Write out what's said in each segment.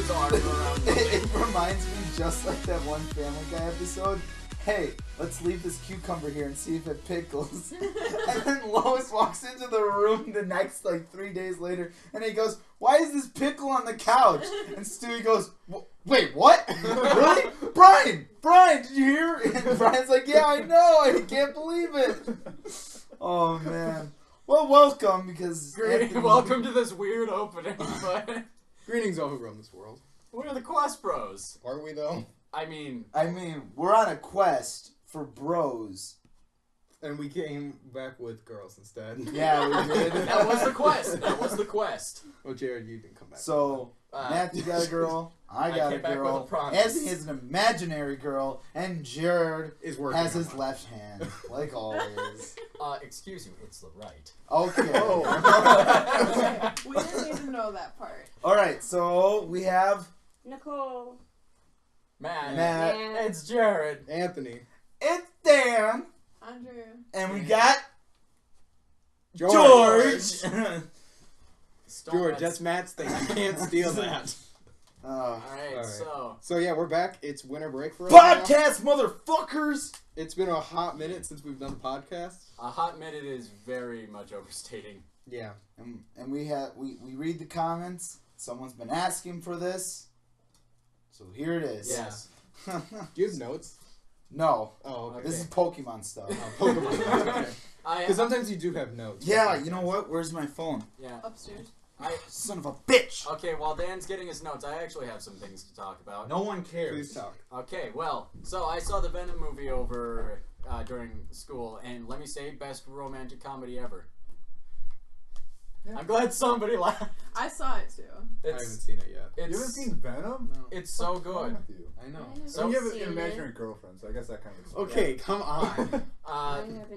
his arm around It reminds me just like that one Family Guy episode. Hey, let's leave this cucumber here and see if it pickles. And then Lois walks into the room the next, 3 days later, and he goes, why is this pickle on the couch? And Stewie goes, wait, what? Really? Brian, did you hear? And Brian's like, yeah, I know, I can't believe it. Oh, man. Well, welcome, because... Welcome to this weird opening, but... Greetings all who run this world. We're the Quest Bros. Aren't we, though? I mean, we're on a quest for bros. And we came back with girls instead. Yeah, we did. that was the quest. Well, Jared, you didn't come back. So, Matthew got a girl, I got a came back with girl, a promise. Anthony is an imaginary girl, and Jared is working has on his one. left hand, like always. Excuse you, it's the right. Okay. We didn't even know that part. Alright, so we have Nicole. Matt. It's Jared. Anthony. it's Dan, Andrea. and we got George. George, that's Matt's thing. I can't steal that. Alright, So yeah, we're back. It's winter break for us now. podcast, motherfuckers! It's been a hot minute since we've done the podcast. a hot minute is very much overstating. Yeah. And we read the comments. Someone's been asking for this. So here it is. Yes. Do you have notes? No. Oh, okay. This is Pokemon stuff. Pokemon. Okay. I Because sometimes you do have notes. Yeah, you know what? Where's my phone? Yeah. Upstairs. Son of a bitch! Okay, while Dan's getting his notes, I actually have some things to talk about. No one cares. Please talk. Okay, well, so I saw the Venom movie over during school, and let me say, best romantic comedy ever. Yeah. I'm glad somebody laughed. I saw it too. I haven't seen it yet. You haven't seen Venom? No. It's so good. I know. So you have an imaginary girlfriend, so I guess that kind of explains. Okay, come on.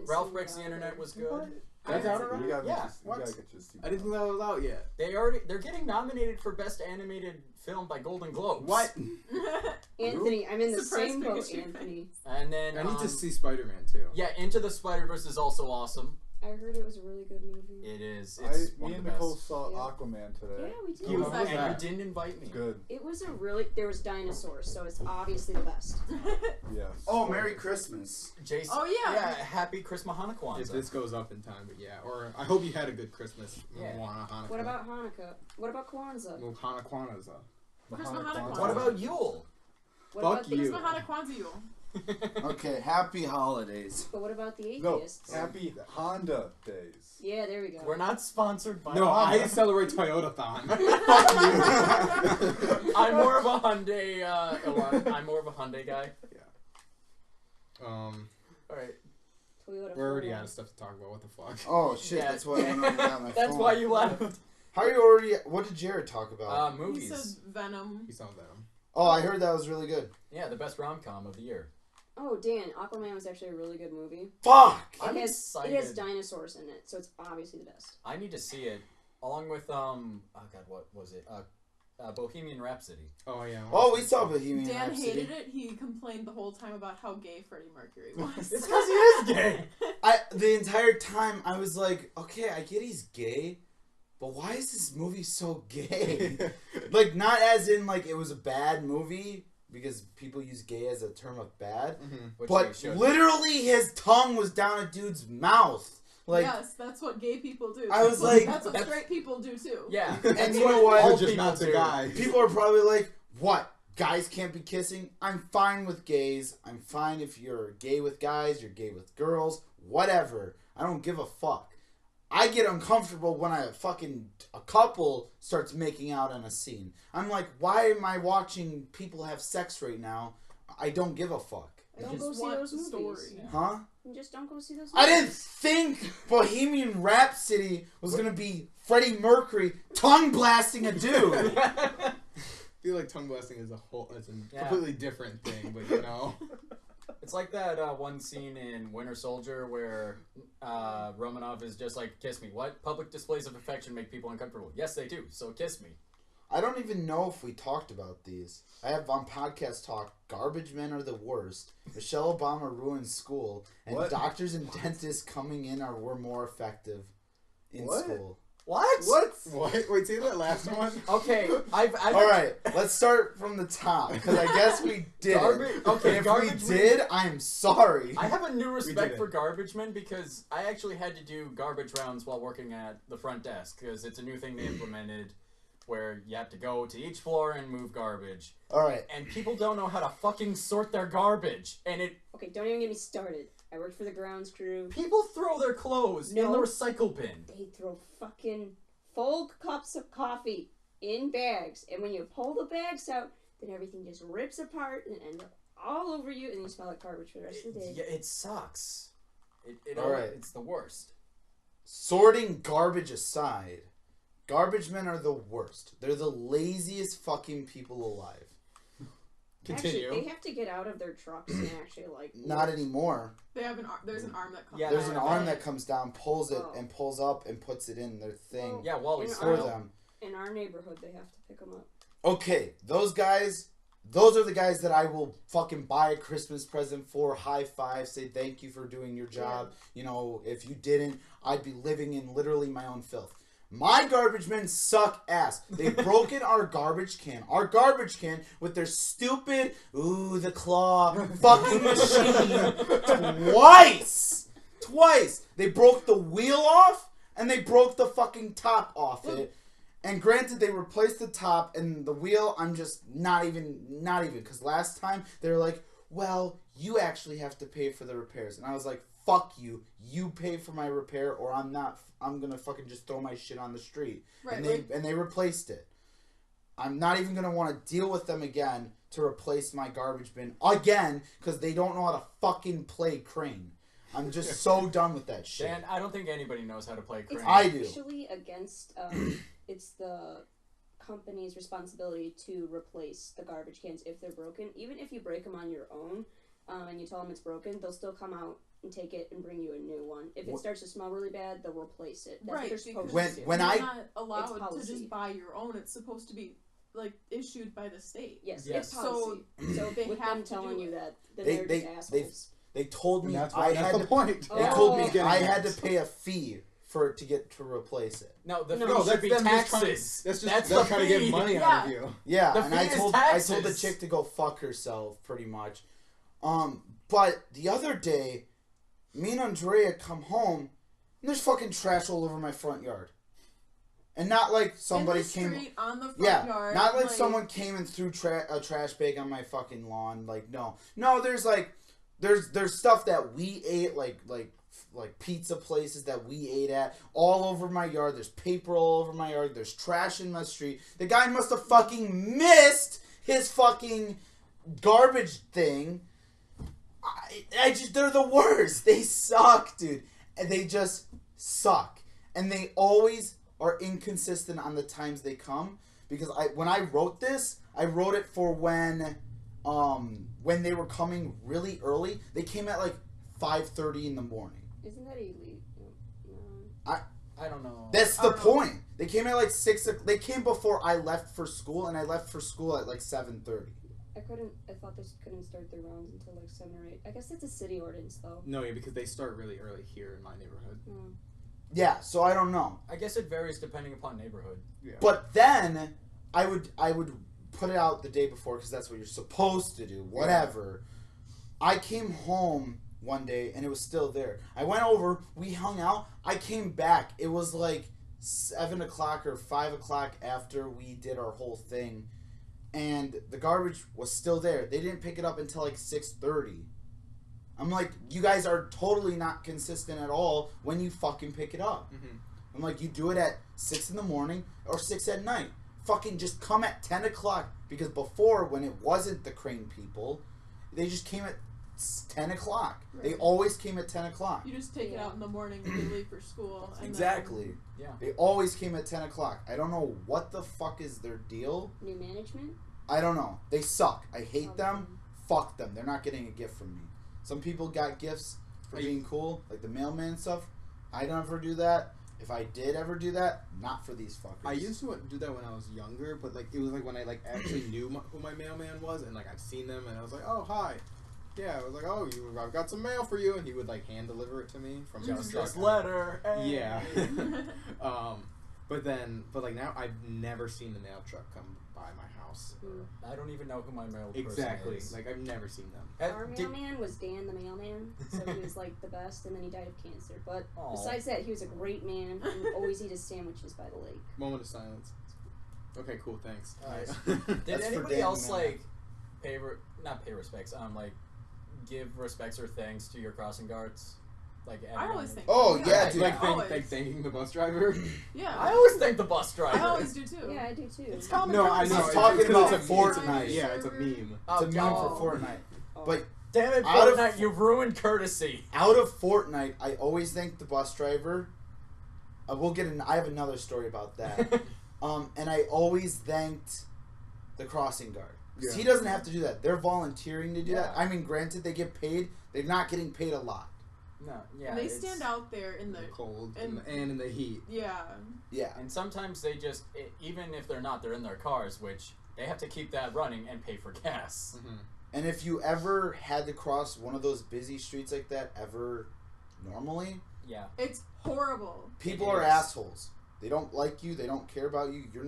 Ralph Breaks the Internet was good. That's out already? You gotta Yeah. you gotta get your seat. I didn't think that was out yet. They're getting nominated for best animated film by Golden Globes. What? Anthony, I'm in the Surprise same boat, Pikachu. Anthony. And then I need to see Spider-Man too. Yeah, Into the Spider-Verse is also awesome. I heard it was a really good movie. It is. It's one Me of and the Nicole best. saw Yeah. Aquaman today. Yeah, we did. You was know that And that. you didn't invite me. Good. It was there was dinosaurs, so it's obviously the best. Yes. Oh, Merry Christmas. Jason. Oh, yeah. Yeah, Happy Christmas Hanukkah. If this goes up in time, but yeah. Or I hope you had a good Christmas. Yeah. Hanukkah. What about Hanukkah? What about Kwanzaa? Well, Hanukkah. Christmas Hanukkah. What about Yule? What Fuck about you. Christmas Hanukkah Kwanzaa Yule. Okay, happy holidays. But what about the No, atheists? happy Honda days. Yeah, there we go. We're not sponsored by No, Honda. I celebrate Toyota-thon. Fuck you. I'm more of a Hyundai. I'm more of a Hyundai guy. All right. Toyota We're already Corolla. out of stuff to talk about. What the fuck? Oh, shit, Yeah. that's why I went over on my That's phone. why you left. How are you already... What did Jared talk about? He Movies. said Venom. You saw Venom. Oh, I heard that was really good. Yeah, the best rom-com of the year. Oh, Dan, Aquaman was actually a really good movie. Fuck! I'm It has excited. dinosaurs in it, so it's obviously the best. I need to see it, along with oh god, what was it? Bohemian Rhapsody. Oh yeah. Oh, we saw Bohemian Dan Rhapsody. hated it. He complained the whole time about how gay Freddie Mercury was. It's because he is gay. The entire time I was like, okay, I get he's gay, but why is this movie so gay? Like, not as in, like, it was a bad movie, because people use gay as a term of bad, Which but they should. literally his tongue was down a dude's mouth. Like, yes, that's what gay people do. I was like- that's what straight people do too. Yeah. and you know what? You're All just people not the do. guy. People are probably like, what? Guys can't be kissing? I'm fine with gays. I'm fine if you're gay with guys, you're gay with girls, whatever. I don't give a fuck. I get uncomfortable when a couple starts making out in a scene. I'm like, why am I watching people have sex right now? I don't give a fuck. Don't just go see want those the movies. story. Huh? Just don't go see those movies. I didn't think Bohemian Rhapsody was gonna be Freddie Mercury tongue blasting a dude. I feel like tongue blasting is a completely different thing, but you know. It's like that one scene in Winter Soldier where Romanov is just like, kiss me. What? Public displays of affection make people uncomfortable. Yes, they do. So kiss me. I don't even know if we talked about these. I have on podcast talk, garbage men are the worst, Michelle Obama ruined school, and What? doctors and dentists coming in were more effective in What? school. What? What? Wait, say that last one. Okay, I've All right, let's start from the top because I guess we did. Okay, if garbage we did, I'm sorry. I have a new respect did for it. garbage men because I actually had to do garbage rounds while working at the front desk because it's a new thing they implemented where you have to go to each floor and move garbage. All right. And people don't know how to fucking sort their garbage. And Okay, don't even get me started. I worked for the grounds crew. people throw their clothes in the No. recycle bin. They throw fucking full cups of coffee in bags, and when you pull the bags out, then everything just rips apart and ends up all over you, and you smell like garbage for the rest of the day. Yeah, it sucks. All right. It's the worst. Sorting garbage aside, garbage men are the worst. They're the laziest fucking people alive. Continue. Actually, they have to get out of their trucks and actually Not anymore. They have there's an arm that comes. Yeah, There's no, an arm that comes down, pulls it, Oh. and pulls up and puts it in their thing Well, Yeah, while we in for our- them. In our neighborhood, they have to pick them up. Okay, those guys, those are the guys that I will fucking buy a Christmas present for, high five, say thank you for doing your job. You know, if you didn't, I'd be living in literally my own filth. My garbage men suck ass. They've broken our garbage can. Our garbage can with their stupid, the claw fucking machine. Twice. They broke the wheel off and they broke the fucking top off it. And granted, they replaced the top and the wheel. I'm just not even. Because last time they were like, well, you actually have to pay for the repairs. And I was like, fuck you. You pay for my repair or I'm not. I'm going to fucking just throw my shit on the street. Right, And they replaced it. I'm not even going to want to deal with them again to replace my garbage bin again because they don't know how to fucking play crane. I'm just so done with that shit. Dan, I don't think anybody knows how to play crane. I do. It's actually against, it's the company's responsibility to replace the garbage cans if they're broken. Even if you break them on your own and you tell them it's broken, they'll still come out and take it and bring you a new one. If it starts to smell really bad, they'll replace it. That's what Right, they're supposed because to do. When you're I- not allowed to policy. just buy your own. It's supposed to be like issued by the state. Yes, Yes. it's policy. So they with have them to telling do you it. that, then They- they're they- just they- assholes. They told me And that's I why had that's the to. point. They told me Oh. I had to pay a fee for it to get to replace it. No, the No, fee should that's be them just trying- taxes. That's just That's them the trying to get fee. money out Yeah. of you. Yeah, The and fee I is told the taxes. chick to go fuck herself, pretty much. But the other day, me and Andrea come home, and there's fucking trash all over my front yard, and not like somebody in the came. street, on the front Yeah, yard. not like someone came and threw a trash bag on my fucking lawn. Like no. There's like there's stuff that we ate like pizza places that we ate at all over my yard. There's paper all over my yard. There's trash in my street. The guy must have fucking missed his fucking garbage thing. I just they're the worst. They suck, dude. And they just suck. And they always are inconsistent on the times they come. Because when I wrote this, I wrote it for when they were coming really early. They came at like 5:30 in the morning. Isn't that illegal? I don't know. That's I the don't know. point. They came at like 6. They came before I left for school, and I left for school at like 7:30. I thought they couldn't start their rounds until like 7 or 8. I guess that's a city ordinance though. No, yeah, because they start really early here in my neighborhood. Yeah, so I don't know. I guess it varies depending upon neighborhood. Yeah. But then I would put it out the day before because that's what you're supposed to do. Whatever. I came home one day and it was still there. I went over. We hung out. I came back. It was like 7 o'clock or 5 o'clock after we did our whole thing, and the garbage was still there. They didn't pick it up until like 6:30. I'm like, you guys are totally not consistent at all when you fucking pick it up. Mm-hmm. I'm like, you do it at 6 in the morning or 6 at night. Fucking just come at 10 o'clock. Because before, when it wasn't the crane people, they just came at 10 o'clock. Right. They always came at 10 o'clock. You just take it out in the morning when you leave for school. And Exactly. Yeah. They always came at 10 o'clock. I don't know what the fuck is their deal. New management? I don't know. They suck. I hate them. Fuck them. They're not getting a gift from me. Some people got gifts for being cool, like the mailman stuff. I never do that. If I did ever do that, not for these fuckers. I used to do that when I was younger, but like it was like when I like actually knew who my mailman was, and like I've seen them, and I was like, oh hi, yeah, I was like, oh I've got some mail for you, and he would like hand deliver it to me from Just truck. this letter. Hey. Yeah. But like now, I've never seen the mail truck come by my house. I don't even know who my mail Exactly. person is. Like I've never seen them. Our mailman was Dan the mailman, so he was like the best, and then he died of cancer. But Aw. besides that, he was a great man and would always eat his sandwiches by the lake. Moment of silence. Okay, cool. Thanks. Nice. Alright. Did That's for anybody Dan else the like not pay respects? Like give respects or thanks to your crossing guards? Like I always think. Oh, yeah, dude. like always. thanking the bus driver. Yeah. I always thank the bus driver. I always do too. Yeah, I do too. It's common No, I courtesy. know. He's talking about it's a Fortnite. Yeah, it's a meme. Oh, It's a meme God. for Fortnite. Oh. But Damn it, Out of- Fortnite, you ruined courtesy. out of Fortnite, I always thank the bus driver. I have another story about that. And I always thanked the crossing guard. 'Cause Yeah. he doesn't have to do that. They're volunteering to do that. Yeah. I mean, granted, they get paid. They're not getting paid a lot. No, yeah. And they it's- stand out there in the. Cold and- and in the heat. Yeah. Yeah. And sometimes they just, even if they're not, they're in their cars, which they have to keep that running and pay for gas. Mm-hmm. And if you ever had to cross one of those busy streets like that ever normally, Yeah. It's horrible. people It are is. assholes. They don't like you. They don't care about you. You're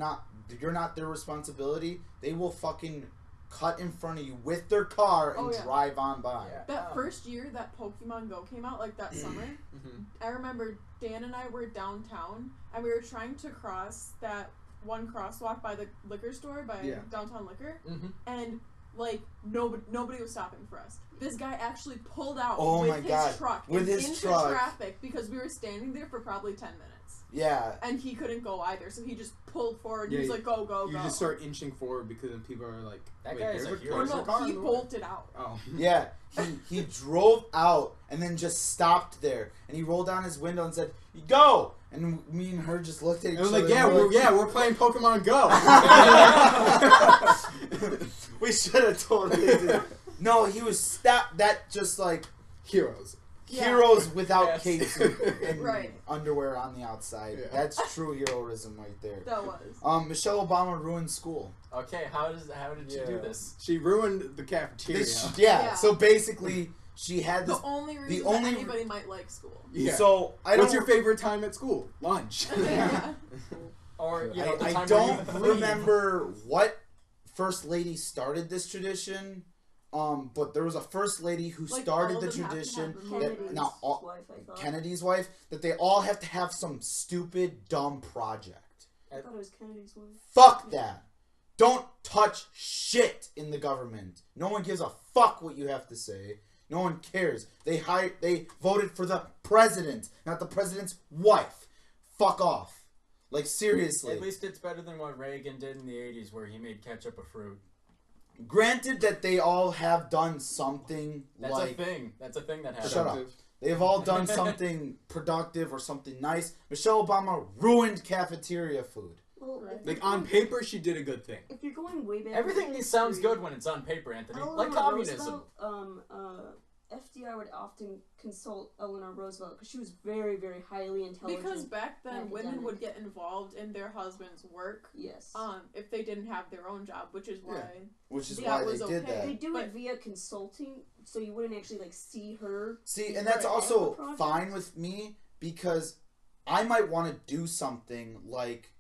not their responsibility. They will fucking cut in front of you with their car and Oh, yeah. drive on by. Yeah. That first year that Pokemon Go came out, like that summer, Mm-hmm. I remember Dan and I were downtown and we were trying to cross that one crosswalk by the liquor store by Yeah. Downtown Liquor, Mm-hmm. and like nobody was stopping for us. This guy actually pulled out Oh with my his God. truck With and his into truck. traffic because we were standing there for probably 10 minutes. Yeah. And he couldn't go either, so he just pulled forward. Yeah, he was like, "Go, go, You go!" just start inching forward because then people are like, That "Wait, guy is there's a hero. Or there's a no, car he in the way." bolted out. Oh. Yeah. He drove out and then just stopped there. And he rolled down his window and said, "Go!" And me and her just looked at each I was other. like, and we're playing Pokemon Go. We should have totally did. No, he was stopped. That just like Heroes. Yeah. heroes without Yes. capes and Right. underwear on the outside. Yeah. That's true heroism right there. That was. Michelle Obama ruined school. Okay, how did you do Yeah. this? She ruined the cafeteria. Yeah. So basically, she had this. The only reason only- that anybody might like school. Yeah. So I don't. What's your favorite time at school? Lunch. Yeah. Or you know, the I time don't where you leave. remember what first lady started this tradition. But there was a first lady who Like, started all the of them have to have tradition them. that Kennedy's now all, wife, I thought. Kennedy's wife, that they all have to have some stupid dumb project. I thought it was Kennedy's wife. Fuck that. Don't touch shit in the government. No one gives a fuck what you have to say. No one cares. They voted for the president, not the president's wife. Fuck off. Like seriously. At least it's better than what Reagan did in the 80s where he made ketchup a fruit. Granted that they all have done something That's like a thing. That's a thing that happens. Shut up. They've all done something productive or something nice. Michelle Obama ruined cafeteria food. Well, Right. if you're Like on going- paper, she did a good thing. If you're going way back, Everything in sounds history, good when it's on paper, Anthony. Eleanor Like communism. Roosevelt, FDR would often consult Eleanor Roosevelt because she was very, very highly intelligent. Because back then, women academic. would get involved in their husband's work, Yes. if they didn't have their own job, which is why. Which is Yeah, why it they was did okay. that. They do but- it via consulting, so you wouldn't actually like see her. See, and that's Right. also Project. fine with me because I might want to do something like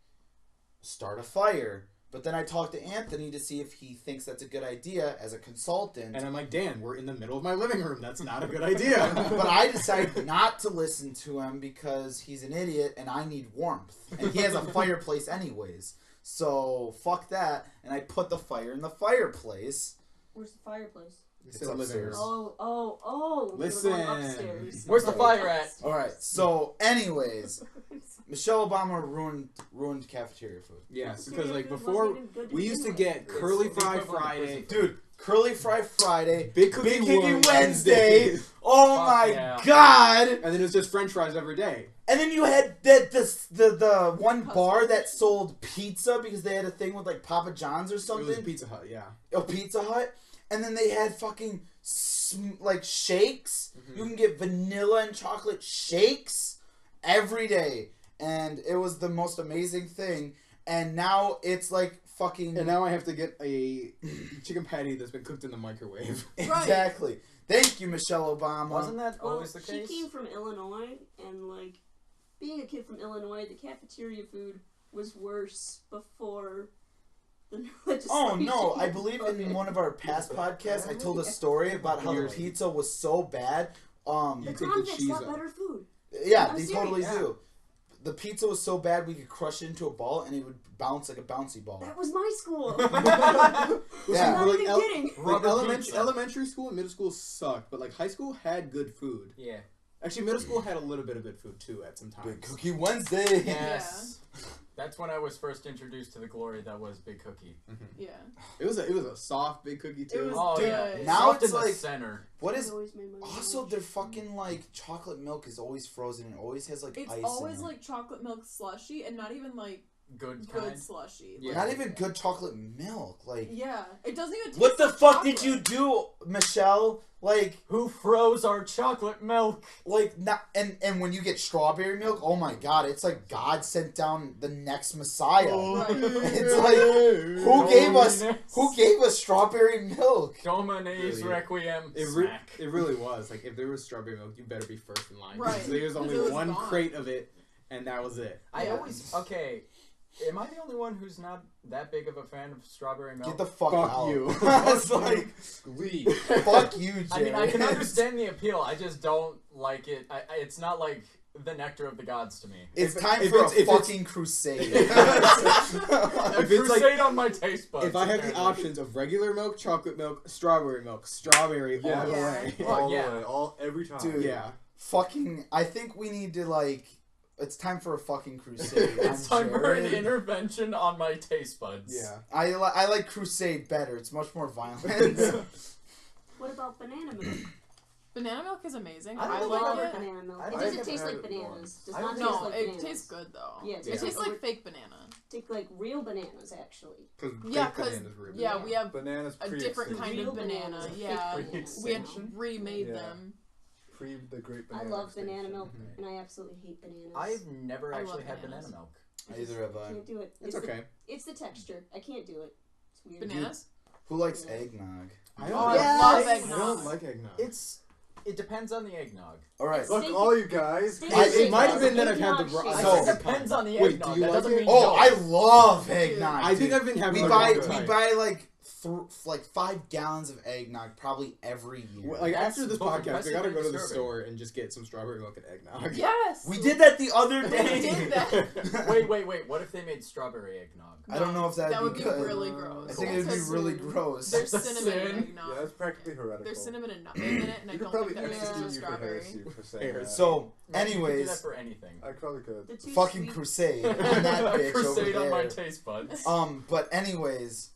start a fire, but then I talk to Anthony to see if he thinks that's a good idea as a consultant. And I'm like, Dan, we're in the middle of my living room. That's not a good idea. But I decided not to listen to him because he's an idiot and I need warmth. And he has a fireplace anyways. So fuck that. And I put the fire in the fireplace. Where's the fireplace? It's It's in the living upstairs. room. Oh! Listen. We're going upstairs. Where's the fire at? Alright, so anyways, Michelle Obama ruined cafeteria food. Yes, Cafeteria because like food before, wasn't even good we used to begin get with. curly It's the fry equivalent of Friday, prison Dude, curly fry Friday, big cookie, big cookie Wednesday, Wednesday. Oh Fuck my yeah. god! and then it was just French fries every day. And then you had the one bar that sold pizza because they had a thing with like Papa John's or It was something. Pizza Hut, yeah. Oh, Pizza Hut. And then they had fucking like shakes. Mhm. You can get vanilla and chocolate shakes every day. And it was the most amazing thing. And now it's like fucking... And now I have to get a chicken patty that's been cooked in the microwave. Exactly. Thank you, Michelle Obama. Wasn't that Well, always the she case? came from Illinois, and like being a kid from Illinois, the cafeteria food was worse before the new legislation. Oh no! I believe in one of our past podcasts, I told a story about how the pizza was so bad. You The take the convicts cheese got out. better food. Yeah, I'm they serious. totally Yeah. do. The pizza was so bad we could crush it into a ball and it would bounce like a bouncy ball. That was my school. Yeah. I'm not Like, even kidding. Like Rubber pizza. elementary school and middle school sucked, but like high school had good food. Yeah. Actually, middle school had a little bit of good food too at some times. Big Cookie Wednesday. Yes. That's when I was first introduced to the glory that was Big Cookie. Yeah. It was a soft big cookie too. It was Oh good. yeah. Now Soft it's in the like- center. What It is always made my mom also watch. their fucking like chocolate milk is always frozen and always has like It's ice always in it. like chocolate milk slushy and not even like Good good kind. slushy. Yeah. Not even good chocolate milk. Like Yeah. It doesn't even taste what the like fuck chocolate. did you do, Michelle? Who froze our chocolate milk? Not and when you get strawberry milk, oh my god, it's like God sent down the next Messiah. Right. It's like who gave us strawberry milk? Domine's Really? Requiem. It Smack. really was. Like if there was strawberry milk, you better be first in line. Right. There was Because only it was one gone. crate of it, and that was it. I Yeah. always Am I the only one who's not that big of a fan of strawberry milk? Get the fuck Fuck out. you. It's like Leave. fuck you, Jared. I mean, I can understand the appeal. I just don't like it. It's not like the nectar of the gods to me. It's If- time if for it's- a if it's- fucking crusade. A If it's like- crusade on my taste buds. If I had the apparently. options of regular milk, chocolate milk, strawberry all Yeah. the Yeah. way. Oh, All yeah. the way, every time. Dude. Yeah. Fucking, I think we need to like. It's time for a fucking crusade. It's I'm time for an Jared. intervention on my taste buds. Yeah. I like crusade better. It's much more violent. What about banana milk? Banana milk is amazing. I don't I think love I've like it. banana milk. I It don't doesn't think taste I've like had it bananas. Does before. not taste No, like it bananas. tastes good though. Yeah, It Yeah. tastes like fake banana. Take like real bananas actually. Yeah, because yeah, we have Bananas a different kind Real of banana. bananas, fake Yeah, bananas. we had Pre-extinction? remade Yeah. them. Pre the great I banana. love banana extinction. milk, and I absolutely hate bananas. I've never I actually love had bananas. banana milk. Neither have I. Can't do it. It's the- okay. It's the texture. I can't do it. It's weird. Bananas? Who likes Yeah. eggnog? I Oh, I don't, love I eggnog. don't like eggnog. It depends on the eggnog. All right. It's- Look, all you guys. Steak- It might have been that I've had the Eggnog wrong. shake. So- It depends on the Wait, eggnog. do you that like doesn't it? mean Oh, no. I love eggnog. I think dude. I've been having we a buy good we time. buy like like 5 gallons of eggnog probably every year. Like That's after this both podcast, I impressive gotta and go to the disturbing. store and just get some strawberry milk and eggnog. Yes. We did that the other We day. did that. Wait. What if they made strawberry eggnog? I don't know if that'd that be would be good. really gross. I think it would be Because really gross. There's That's a cinnamon in sin. eggnog. Yeah, that's practically heretical. There's cinnamon and nutmeg in it, and I You could don't probably think that mixes execute with you for strawberry. heresy for saying Heresy. that. So, You could do that anyways, for anything. I probably could. The too fucking sweet. crusade on that A bitch crusade over on my there. taste buds. But anyways,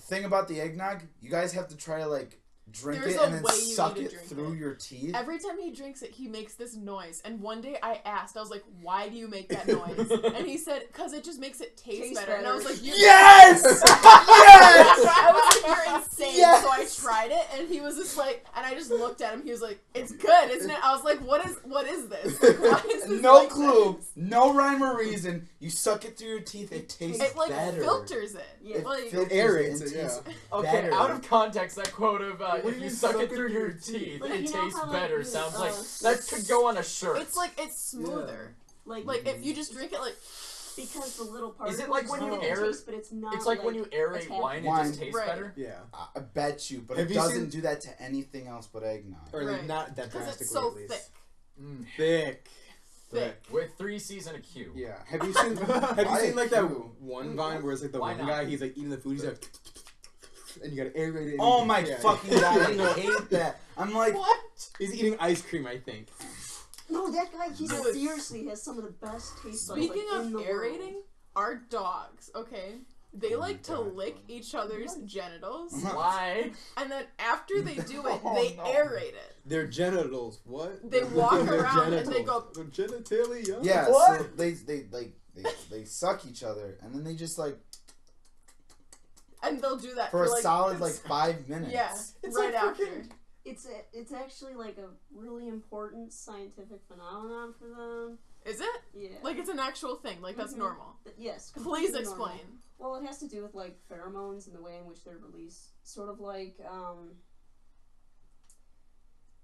thing about the eggnog, you guys have to try to like drink There's it a and then way you suck need to it drink through it. your teeth. Every time he drinks it, he makes this noise. And one day I asked, I was like, why do you make that noise? And he said, because it just makes it taste better. And I was like, Yes! Yes! I was like, you're insane. Yes! So I tried it, and he was just like, and I just looked at him. He was like, it's good, isn't it? I was like, what is this? Like, why is this No like clue, this? no rhyme or reason. You suck it through your teeth, it tastes It like better. filters it. Yeah. It Like, filters aerates and it, yeah. tastes Okay, better. out of context, that quote of What do if you you mean suck it through your teeth, Like, it you know tastes how, like, better. you- Sounds like that could go on a shirt. it's like it's smoother. Like Like if you just drink it, like because the little particles. Is it like when you have a aerate- taste, but it's not. It's like when you aerate attached. wine, it Wine. just tastes Right. better. Yeah. I bet you, but Have it you doesn't seen- do that to anything else but eggnog. Or like Right. not that because drastically it's so at least. thick. Thick. Thick. With 3 C's and a Q. Yeah. Have you seen Why like that you? one Vine where it's like the Why one not? guy, he's like eating the food, he's like and you gotta aerate it. and Oh you- my yeah. fucking god, I hate that. I'm like, What? He's eating ice cream, I think. No, that guy. He Dude. seriously has some of the best taste buds. Speaking like, of in the aerating, our dogs, okay, they Oh my like to God. lick each other's genitals, Why? and then after they do it, Oh, they no. aerate it. Their genitals, what? They walk Licking their around and they genitals. go- Their genitalia. yeah, What? so they suck each other and then they just like And they'll do that for a like, solid like 5 minutes. yeah, It's right like after. freaking- It's actually like a really important scientific phenomenon for them. Is it? Yeah. Like it's an actual thing? Like that's Mhm. normal? Yes. Please completely normal. explain. Well, it has to do with like pheromones and the way in which they're released. Sort of like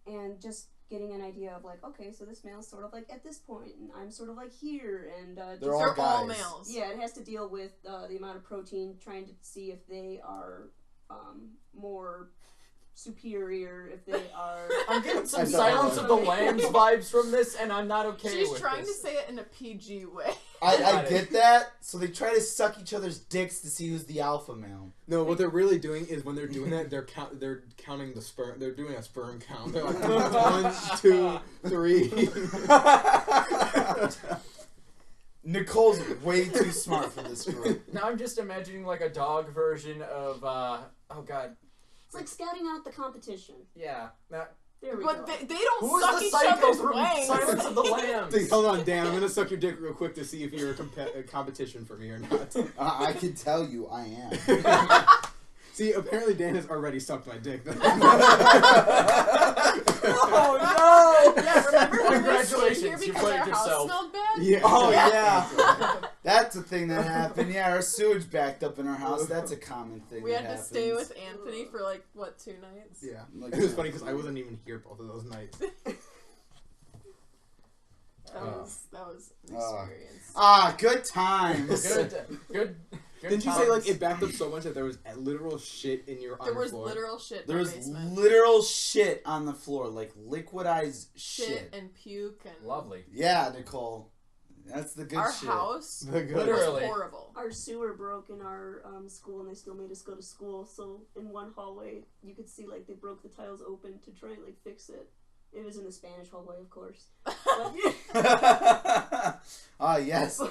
and just getting an idea of like, okay, so this male's sort of like at this point, and I'm sort of like here, and They're all all guys. males. yeah, it has to deal with the amount of protein, trying to see if they are more superior, if they are. I'm getting some I thought Silence that of the was- Lambs vibes from this, and I'm not okay She's with trying this. to say it in a PG way. I get that. So they try to suck each other's dicks to see who's the alpha male. No, what they're really doing is when they're doing that, they're counting the sperm. They're doing a sperm count. They're like 1, 2, 3. Nicole's way too smart for this group. Now I'm just imagining like a dog version of oh god, It's like scouting out the competition. yeah. That, There we But go. they don't who is suck the each psycho other's from wangs. Silence of the Lambs? Hold on, Dan. I'm gonna suck your dick real quick to see if you're a competition for me or not. I can tell you, I am. See, apparently Dan has already sucked my dick. Oh no! Yeah, remember when we stayed Congratulations, here you because played our house yourself. smelled bad? Yeah. Oh yeah, that's a thing that happened. Yeah, our sewage backed up in our house. That's a common thing. We that had to happens. stay with Anthony for like, what, 2 nights? Yeah. Like, It was funny because I wasn't even here both of those nights. That was an experience. Good times. Good. Didn't you say like it backed up so much that there was literal shit in your There was floor? literal shit in There our was basement. literal shit on the floor, like liquidized shit shit. and puke and Lovely. Yeah, Nicole, that's the good our shit. house The good. was Literally. horrible. Our sewer broke in our school, and they still made us go to school. So in one hallway, you could see like they broke the tiles open to try and like fix it. It was in the Spanish hallway, of course. But, Ah, yes, the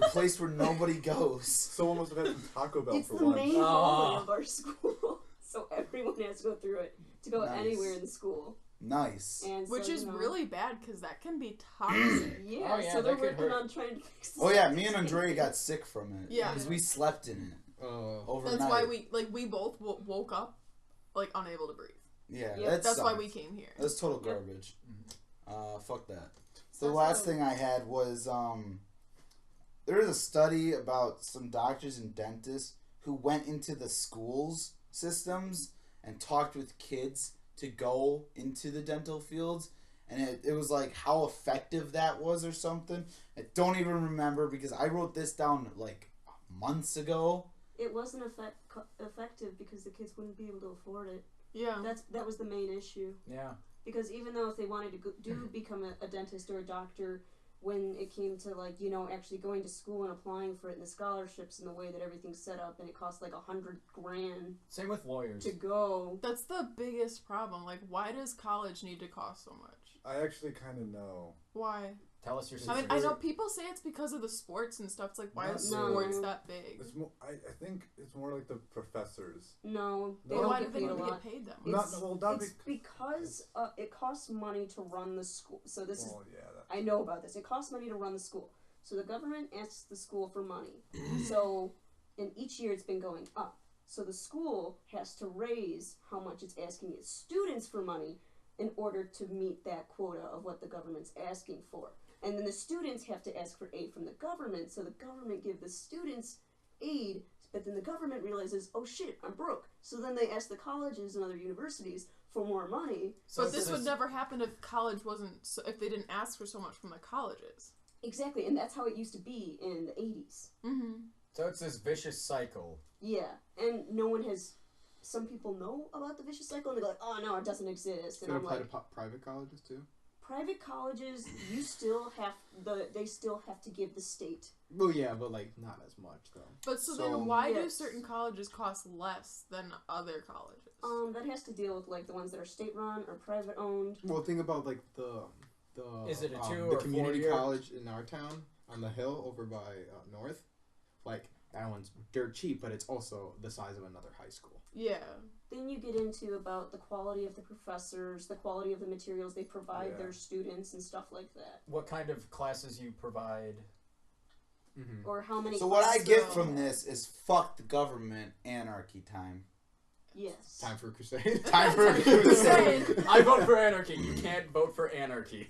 place where nobody goes. Someone must have had some Taco Bell it's for the lunch. main Aw. hallway of our school, so everyone has to go through it to go Nice. anywhere in the school. Nice. And Which so, is you know, really bad because that can be toxic. yeah. Oh, yeah, So they're that could working hurt. on trying to fix. Oh yeah, me and Andrea got sick from it. Yeah. because we slept in it overnight. That's why we both woke up like unable to breathe. Yeah, Yeah, that That's why sucked. we came here. That's total Yep. garbage. Fuck that. So The that's last what- thing I had was there was a study about some doctors and dentists who went into the schools systems and talked with kids to go into the dental fields, and it was like how effective that was or something. I don't even remember because I wrote this down like months ago. It wasn't effective because the kids wouldn't be able to afford it. Yeah. That was the main issue. Yeah. Because even though if they wanted to become a dentist or a doctor, when it came to like, you know, actually going to school and applying for it and the scholarships and the way that everything's set up, and it costs like $100,000 Same with lawyers. to go. That's the biggest problem. Like, why does college need to cost so much? I actually kind of know. Why? Tell us your I mean, secrets. I know people say it's because of the sports and stuff. It's like, why is No. sports that big? It's more. I think it's more like the professors. No, they No. Well, why don't do get they paid a need to lot. get paid that much? Not It's- well. Not It's because it costs money to run the school. So this is well, yeah. That, I know about this. It costs money to run the school. So the government asks the school for money. So, and each year it's been going up. So the school has to raise how much it's asking its students for money in order to meet that quota of what the government's asking for. And then the students have to ask for aid from the government. So the government give the students aid, but then the government realizes, oh shit, I'm broke. So then they ask the colleges and other universities for more money. So But this it's- would never happen if college wasn't. If they didn't ask for so much from the colleges. Exactly, and that's how it used to be in the 80s. Mm-hmm. So it's this vicious cycle. Yeah, and no one has. Some people know about the vicious cycle, and they're like, "Oh no, it doesn't exist." It's And gonna I'm apply like, to private colleges too. private colleges, you still have they still have to give the state. Well, yeah, but like not as much though. But so So- then, why do Yes. certain colleges cost less than other colleges? That has to deal with like the ones that are state run or private owned. Well, think about like the Is it a 2 the or community 4 year? college in our town on the hill over by North. Like that one's dirt cheap, but it's also the size of another high school. Yeah. Then you get into about the quality of the professors, the quality of the materials they provide Yeah. their students, and stuff like that, What kind of classes you provide? Mm-hmm. or how many. So what I classes get they from have. this is fuck the government, anarchy time. Yes. Time for a crusade. Time for a crusade. crusade. I vote for anarchy. You can't vote for anarchy.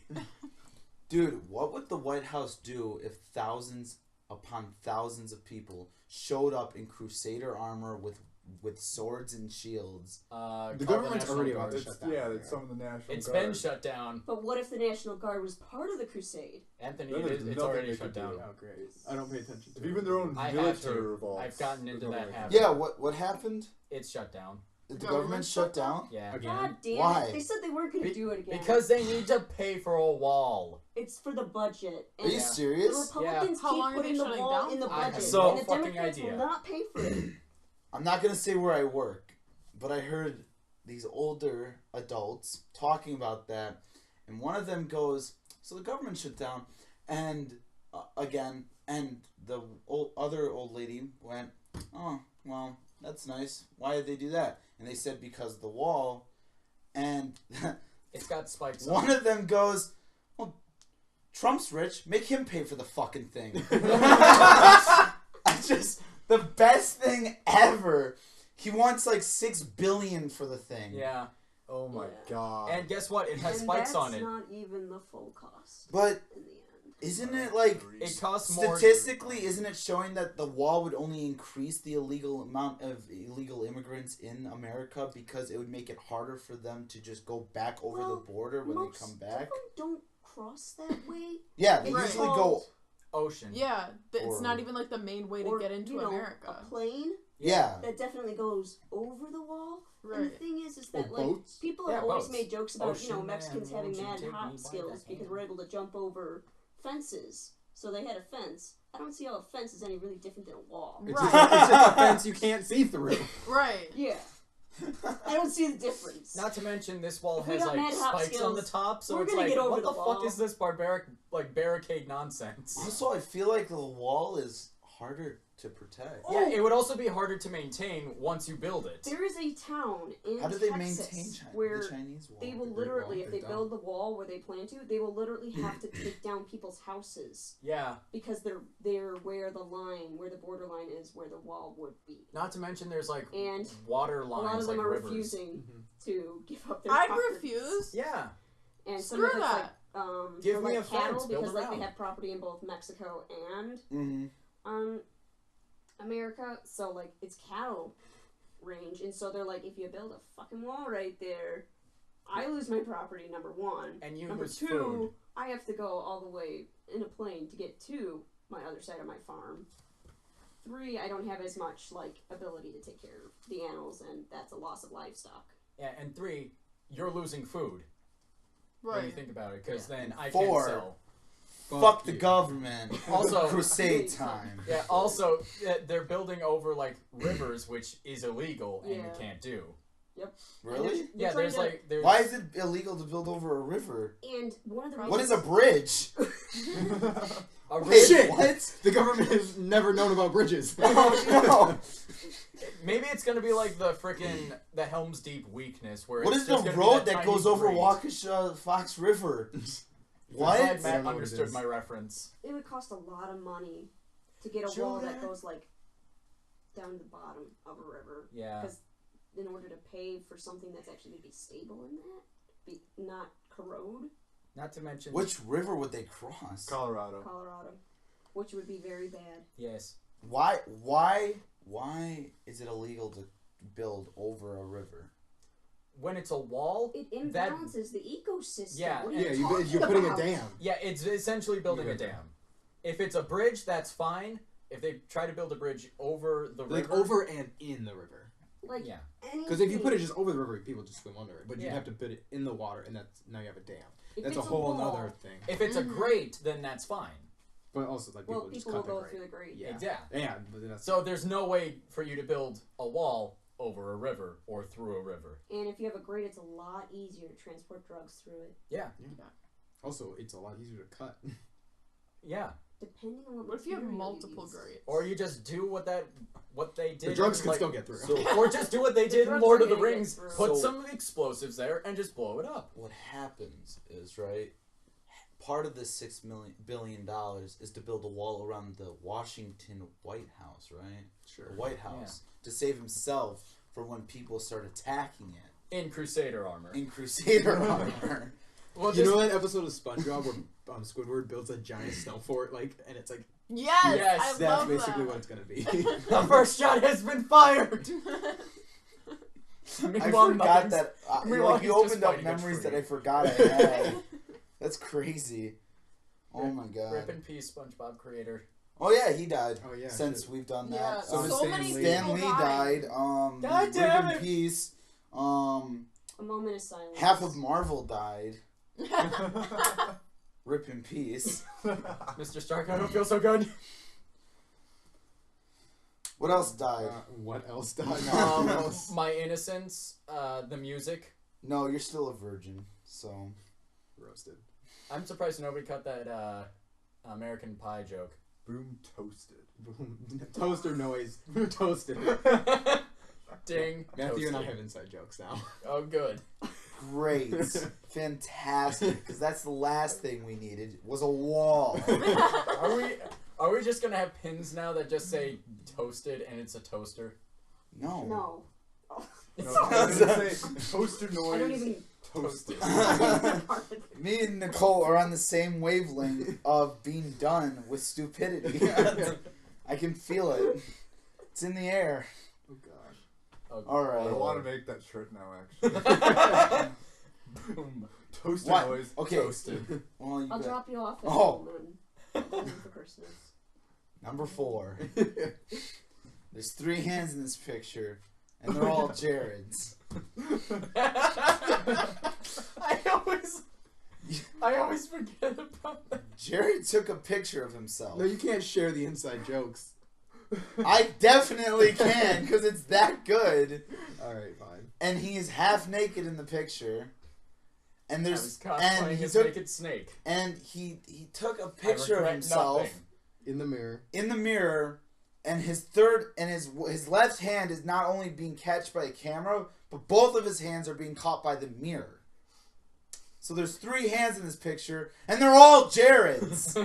Dude, what would the White House do if thousands upon thousands of people showed up in crusader armor with with swords and shields. The government's National already Guard. about to It's, shut down. yeah, it's some of the National It's Guard. been shut down. But what if the National Guard was part of the crusade? Anthony, Then there's it's nothing already they shut could do. down. Oh, great. I don't pay attention to If even their own I have military to. revolts. I've gotten into there's that nobody- habit. Yeah, what happened? It's shut down. Did the Government government shut shut down? Yeah. Again? God damn Why? it! They said they weren't going to do it again. Because they need to pay for a wall. it's for the budget. Are you Yeah. The serious? Republicans How long keep are they putting the shutting wall down in the for? I have budget, no and the fucking Democrats idea. will not pay for it. I'm not gonna say where I work, but I heard these older adults talking about that, and one of them goes, "So the government shut down," and again, and the other old lady went, "Oh, well, that's nice. Why did they do that?" And they said because of the wall, and It's got spikes on one it. of them goes, "Well, Trump's rich. Make him pay for the fucking thing." I just the best thing ever. He wants like $6 billion for the thing. Yeah. Oh my Yeah. god. And guess what? It has And spikes that's on it. not even the full cost But in the end. isn't it like It costs more. statistically? Isn't it showing that the wall would only increase the illegal amount of illegal immigrants in America because it would make it harder for them to just go back over the Well, border when they Most come of back? them don't cross that way. Yeah, they It's usually go. called- Ocean. Yeah, it's Or- not even like the main way to or, get into you know, America. A plane Yeah, that definitely goes over the wall. And the Right. thing is Or that like boats? people Yeah, have always boats. made jokes about Ocean Mexicans man, having won't you mad take me hop by skills the because hand? we're able to jump over fences. So they had a fence. I don't see how a fence is any really different than a wall. It's, Right. just, it's just a fence you can't see through. Right. Yeah, I don't see the difference. Not to mention this wall If we has got like mad hop spikes on the skills, top, so we're it's gonna like, get over what the the fuck wall. is this barbaric like barricade nonsense? also I feel like the wall is harder to protect. Oh. Yeah, it would also be harder to maintain once you build it. There is a town in How do they Texas maintain where the Chinese wall? they will The Great literally, Wall, if they they build the wall where they plan to, they will literally have to take down people's houses Yeah. because they're where the line, where the border line is, where the wall would be. Not to mention there's like And water a lines lot of them like are rivers. refusing Mhm. to give up their I'd properties. refuse. Yeah. And some Screw of it's that. like Give for, me like a cattle fence, build because like around. they have property in both Mexico and Mm-hmm. America, so like it's cattle range, and so they're like, if you build a fucking wall right there, I lose my property. Number one, And you number lose two, food. I have to go all the way in a plane to get to my other side of my farm. Three, I don't have as much like ability to take care of the animals, and that's a loss of livestock. Yeah, and 3, you're losing food when you Right. think about it, because then I 4. can't sell. Fuck the you. government. Also- Crusade time. Yeah. Also, they're building over like rivers, which is illegal and you Yeah. can't do. Really? They're Yeah, trying there's to- like there's. Why is it illegal to build over a river? And one of the What is a bridge? a Wait, ridge? Shit! what? The government has never known about bridges. Oh Maybe it's gonna be like the frickin' the Helm's Deep weakness, where no! What it's is just the gonna be road that tiny goes over grate. Waukesha Fox River? Glad What? I don't Matt know what it understood is. my reference. It would cost a lot of money to get a Sure. wall that goes like down to the bottom of a river. Yeah. Because in order to pay for something that's actually going to be stable in that, not corrode, Not to mention. Which river would they cross? Colorado. Colorado, which would be very bad. Yes. Why is it illegal to build over a river? When it's a wall. It That- imbalances the ecosystem. Yeah, what are Yeah, you talking you're putting a about? dam. Yeah, it's essentially building a Yeah. dam. If it's a bridge, that's fine. If they try to build a bridge over the Like river, over and in the river. Like yeah, Because if you put it just over the river, people just swim under it. But you Yeah. have to put it in the water, and now you have a dam. if That's a it's whole wall, other thing. if it's a Mhm. grate, then that's fine. But also, like, people Well, just people will cut go the through grate. the grate. Yeah. Yeah. Yeah, but that's So there's no way for you to build a wall over a river or through a river. And if you have a grate, it's a lot easier to transport drugs through it. Yeah, also it's a lot easier to cut. yeah. Depending on What if you have material multiple use. grades? Or you just do what they did. The drugs in, can like- still get through. Or just do what they did in drugs Lord are of the gonna get Rings. through. Put So- some explosives there and just blow it up. What happens is, right, part of the $6 billion is to build a wall around the Washington White House, right? Sure. The White House, to save himself from when people start attacking it In Crusader armor. in Crusader armor. Well, You know that episode of SpongeBob where Squidward builds a giant snow fort, like, and it's like Yes, Yes, I that's love basically that. what it's gonna be. the first shot has been fired. I Meanwhile, forgot nothing's- that. meanwhile, Like, you he's just opened up fighting a memories tree. that I forgot I had. That's crazy. Oh my Rip god. in peace, SpongeBob creator. Oh yeah, he died. Oh yeah. Since shit. we've done Yeah, that. So does so Stan many Lee. Stan people Lee died. died. God Rip damn in it. peace. A moment of silence. Half of Marvel died. Rip in peace. Mr. Stark, I don't feel so good. What else died? What else died? My innocence, the music. No, you're still a virgin. So Roasted. I'm surprised nobody cut that American Pie joke. Boom toasted. Boom. Toaster noise. Toasted. Ding. Matthew and I Toasted. have inside jokes now. Oh, good. great, fantastic. Because that's the last thing we needed was a wall. Are we just gonna have pins now that just say toasted and it's a toaster? No. No. No, I was gonna say toaster noise. I don't even. Toasted. Me and Nicole are on the same wavelength of being done with stupidity. I can feel it. It's in the air. Oh gosh. Oh, All right. I want to make that shirt now, actually. Boom. Toaster What? noise. Okay. Toasted. Well, you I'll bet. drop you off at Oh. home and for Christmas. Number 4. There's 3 hands in this picture, and they're all Jared's. I always forget about that. Jared took a picture of himself. No, you can't share the inside jokes. I definitely can, because it's that good. Alright, fine. And he is half naked in the picture. And I was there's cosplaying and he his took naked snake. and he took a I picture of regret himself nothing. In the mirror. in the mirror, and his left hand is not only being catched by a camera, but both of his hands are being caught by the mirror. So there's 3 hands in this picture, and they're all Jared's.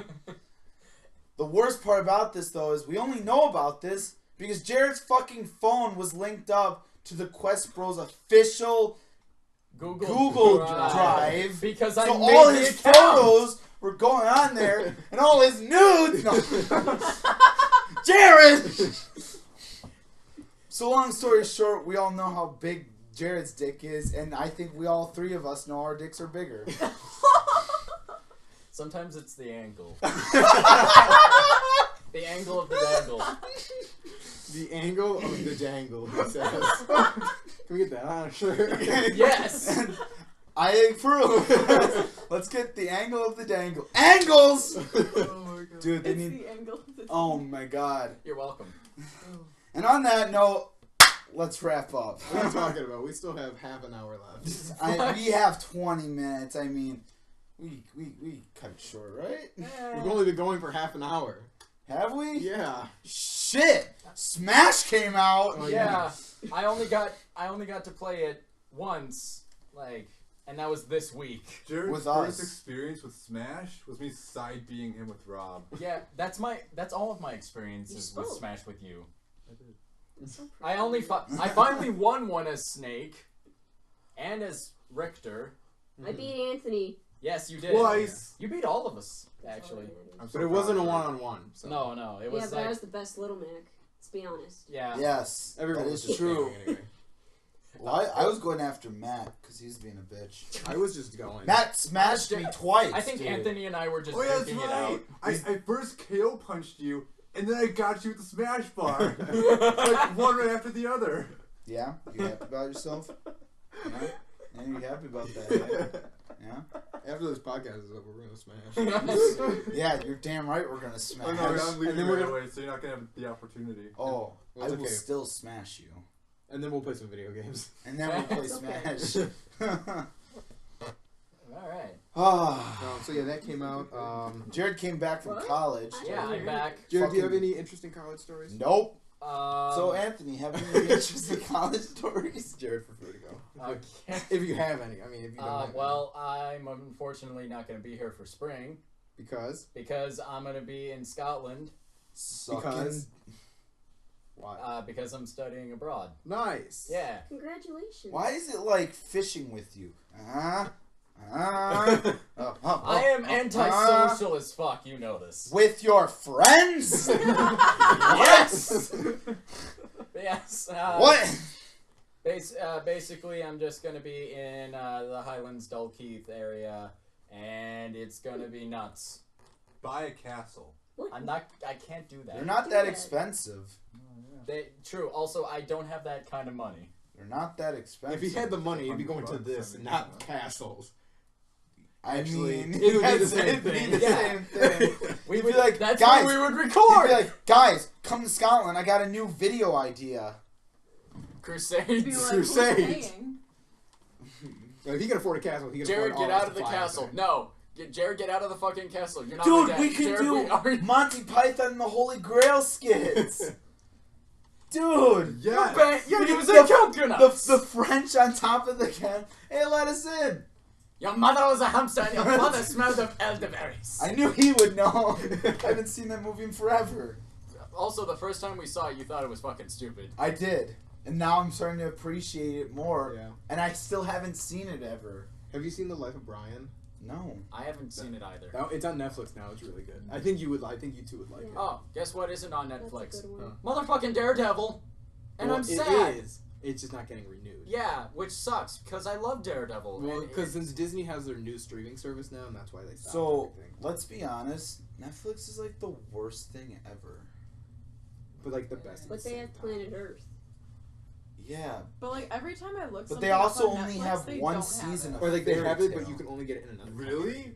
The worst part about this, though, is we only know about this because Jared's fucking phone was linked up to the Quest Bros official Google Drive. Because I So made all the his account. photos were going on there, and all his nudes. No. Jared! So long story short, we all know how big Jared's dick is, and I think we all 3 of us know our dicks are bigger. Sometimes it's the angle. The angle of the dangle. The angle of the jangle, he says. Can we get that on a shirt? Yes! I approve. Let's get the angle of the dangle. Angles! Oh my god. Dude, they It's need... the angle of the Oh my god. You're welcome. And on that note, let's wrap up. What are you talking about? We still have half an hour left. We have 20 minutes. I mean, we cut it short, right? We've only been going for half an hour. Have we? Yeah. Shit! Smash came out. Oh, Yeah. I only got to play it once, and that was this week. Jared's With first us. experience with Smash was me side being him with Rob. Yeah, that's all of my experiences You with spoke. Smash with you. I did. I finally won one as Snake, and as Richter. I beat Anthony. Yes, you did. Twice. You beat all of us, That's all actually. that matters. I'm so But it wasn't a proud of you. one-on-one. So. No, it was Yeah, but like I was the best Little Mac. Let's be honest. yeah. Yes, Everyone that was is just true. thinking anyway. Well, I was going after Matt because he's being a bitch. I was just going. Matt smashed me twice. I think dude. Anthony and I were just Oh yeah, that's drinking it right. out. I first KO punched you, and then I got you with the Smash bar, like one right after the other. Yeah, you happy about yourself? Yeah, yeah, you happy about that? Yeah, After this podcast is over, we're gonna smash. yeah, you're damn right. We're gonna smash. Oh no, I'm leaving then right we're gonna- away, so you're not gonna have the opportunity. Oh, Well, I it's will okay. still smash you, And then we'll play some video games. and then we'll play It's okay. Smash. All right. Ah, So yeah, that came out. Jared came back from What? college. Yeah, I'm back. Jared, do you have Fucking- any interesting college stories? Nope. So Um, Anthony, have you any interesting college stories? Jared, for free to go. okay. If you have any, I mean, if you don't have Well, I'm unfortunately not going to be here for spring any. Because? because I'm going to be in Scotland Sucking. Why? because I'm studying abroad. Nice. Yeah. Congratulations. Why is it like fishing with you? I am antisocial as fuck. You know this. With your friends? Yes. Yes. What? Basically, I'm just gonna be in the Highlands, Dalkeith area, and it's gonna be nuts. Buy a castle. I can't do that. They're not that expensive. True. Also, I don't have that kind of money. They're not that expensive. If he had the money, he'd be going to this, and not castles. I mean, it would be the same it'd be thing. the same thing. We He'd would be like, that's guys, where we would he'd record. be like, guys, come to Scotland. I got a new video idea. Crusades. Be like, Crusades. who's paying? If he can afford a castle, he can Jared, afford get all out of the fly castle. there. No. Jared, get out of the fucking castle. You're not Dude, my dad. we can Jared, do Monty Python and the Holy Grail skits. Dude. Yeah. You're We did using the coconuts. The French on top of the can. Hey, let us in. Your mother was a hamster and your father smelled of elderberries. I knew he would know. I haven't seen that movie in forever. Also, the first time we saw it, you thought it was fucking stupid. I did. And now I'm starting to appreciate it more. Yeah. And I still haven't seen it ever. Have you seen The Life of Brian? No. I haven't seen it either. Oh, it's on Netflix now. It's really good. I think you two would like it. Oh, guess what isn't on That's a Netflix? good one. Motherfucking Daredevil. And Well, I'm sad. It is. It's just not getting renewed. Yeah, which sucks because I love Daredevil. Well, and because since Disney has their new streaming service now, and that's why they stopped So, everything. let's be honest. Netflix is like the worst thing ever. But like the best. at But the they same have time. Planet Earth. Yeah. But like every time I look, But they something up also on only Netflix, have they one don't have season it. of Or like they Fairy have it, but Tale. you can only get it in another. Really?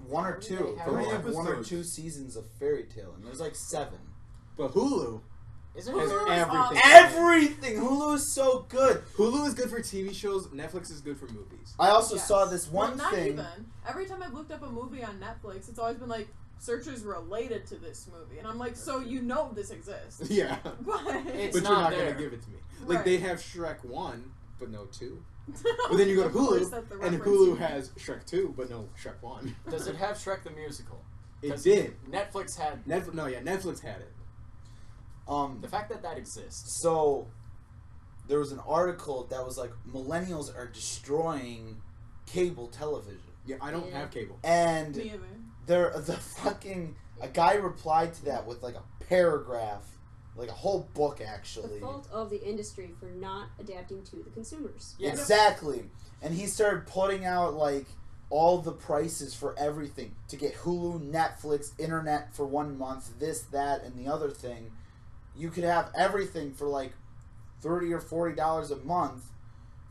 One or two. They They have only it. have 1 or Episodes. 2 seasons of Fairy Tale, and there's like 7. But Hulu Isn't has Hulu is everything. awesome. Everything! Hulu is so good. Hulu is good for TV shows. Netflix is good for movies. I also Yes. saw this one well, not thing. even. Every time I've looked up a movie on Netflix, it's always been like searches related to this movie, and I'm like, so you know this exists, Yeah. but It's But you're not not there. gonna give it to me. Like Right. they have Shrek 1, but no 2. But then you go to Of course, Hulu, that's the and reference Hulu you has Shrek 2, but no Shrek 1. Does it have Shrek the Musical? It 'Cause did. Netflix had Netflix had it. the fact that exists. So there was an article that was like millennials are destroying cable television, Yeah, I don't Yeah. have cable. and Me either. a guy replied to that with like a paragraph, like a whole book The actually. fault of the industry for not adapting to the consumers. Yeah. Exactly. And he started putting out like all the prices for everything to get Hulu, Netflix, internet for 1 month, this, that, and the other thing. You could have everything for like $30 or $40 a month.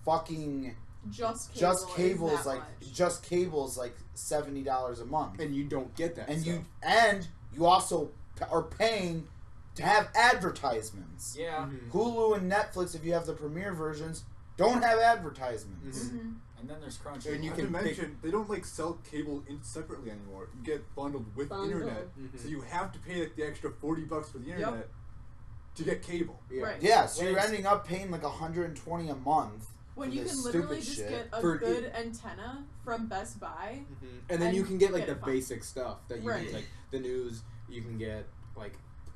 Fucking Just cable is is that like much. $70 a month. And you don't get that. And stuff. you also are paying to have advertisements. Yeah. Mhm. Hulu and Netflix, if you have the premiere versions, don't have advertisements. Mhm. Mhm. And then there's Crunchy. And you Not can to pick- mention, they don't like sell cable separately anymore. You get bundled with Bundled. internet, Mhm. so you have to pay like the extra $40 for the internet to get cable. Yeah. Right. Yeah, so you're Wait. ending up paying like $120 a month. When for you this can literally stupid just shit. get a For- good antenna from Best Buy. Mhm. And then you And can get like get the it fine. basic stuff that you Right. need, like the news. You can get like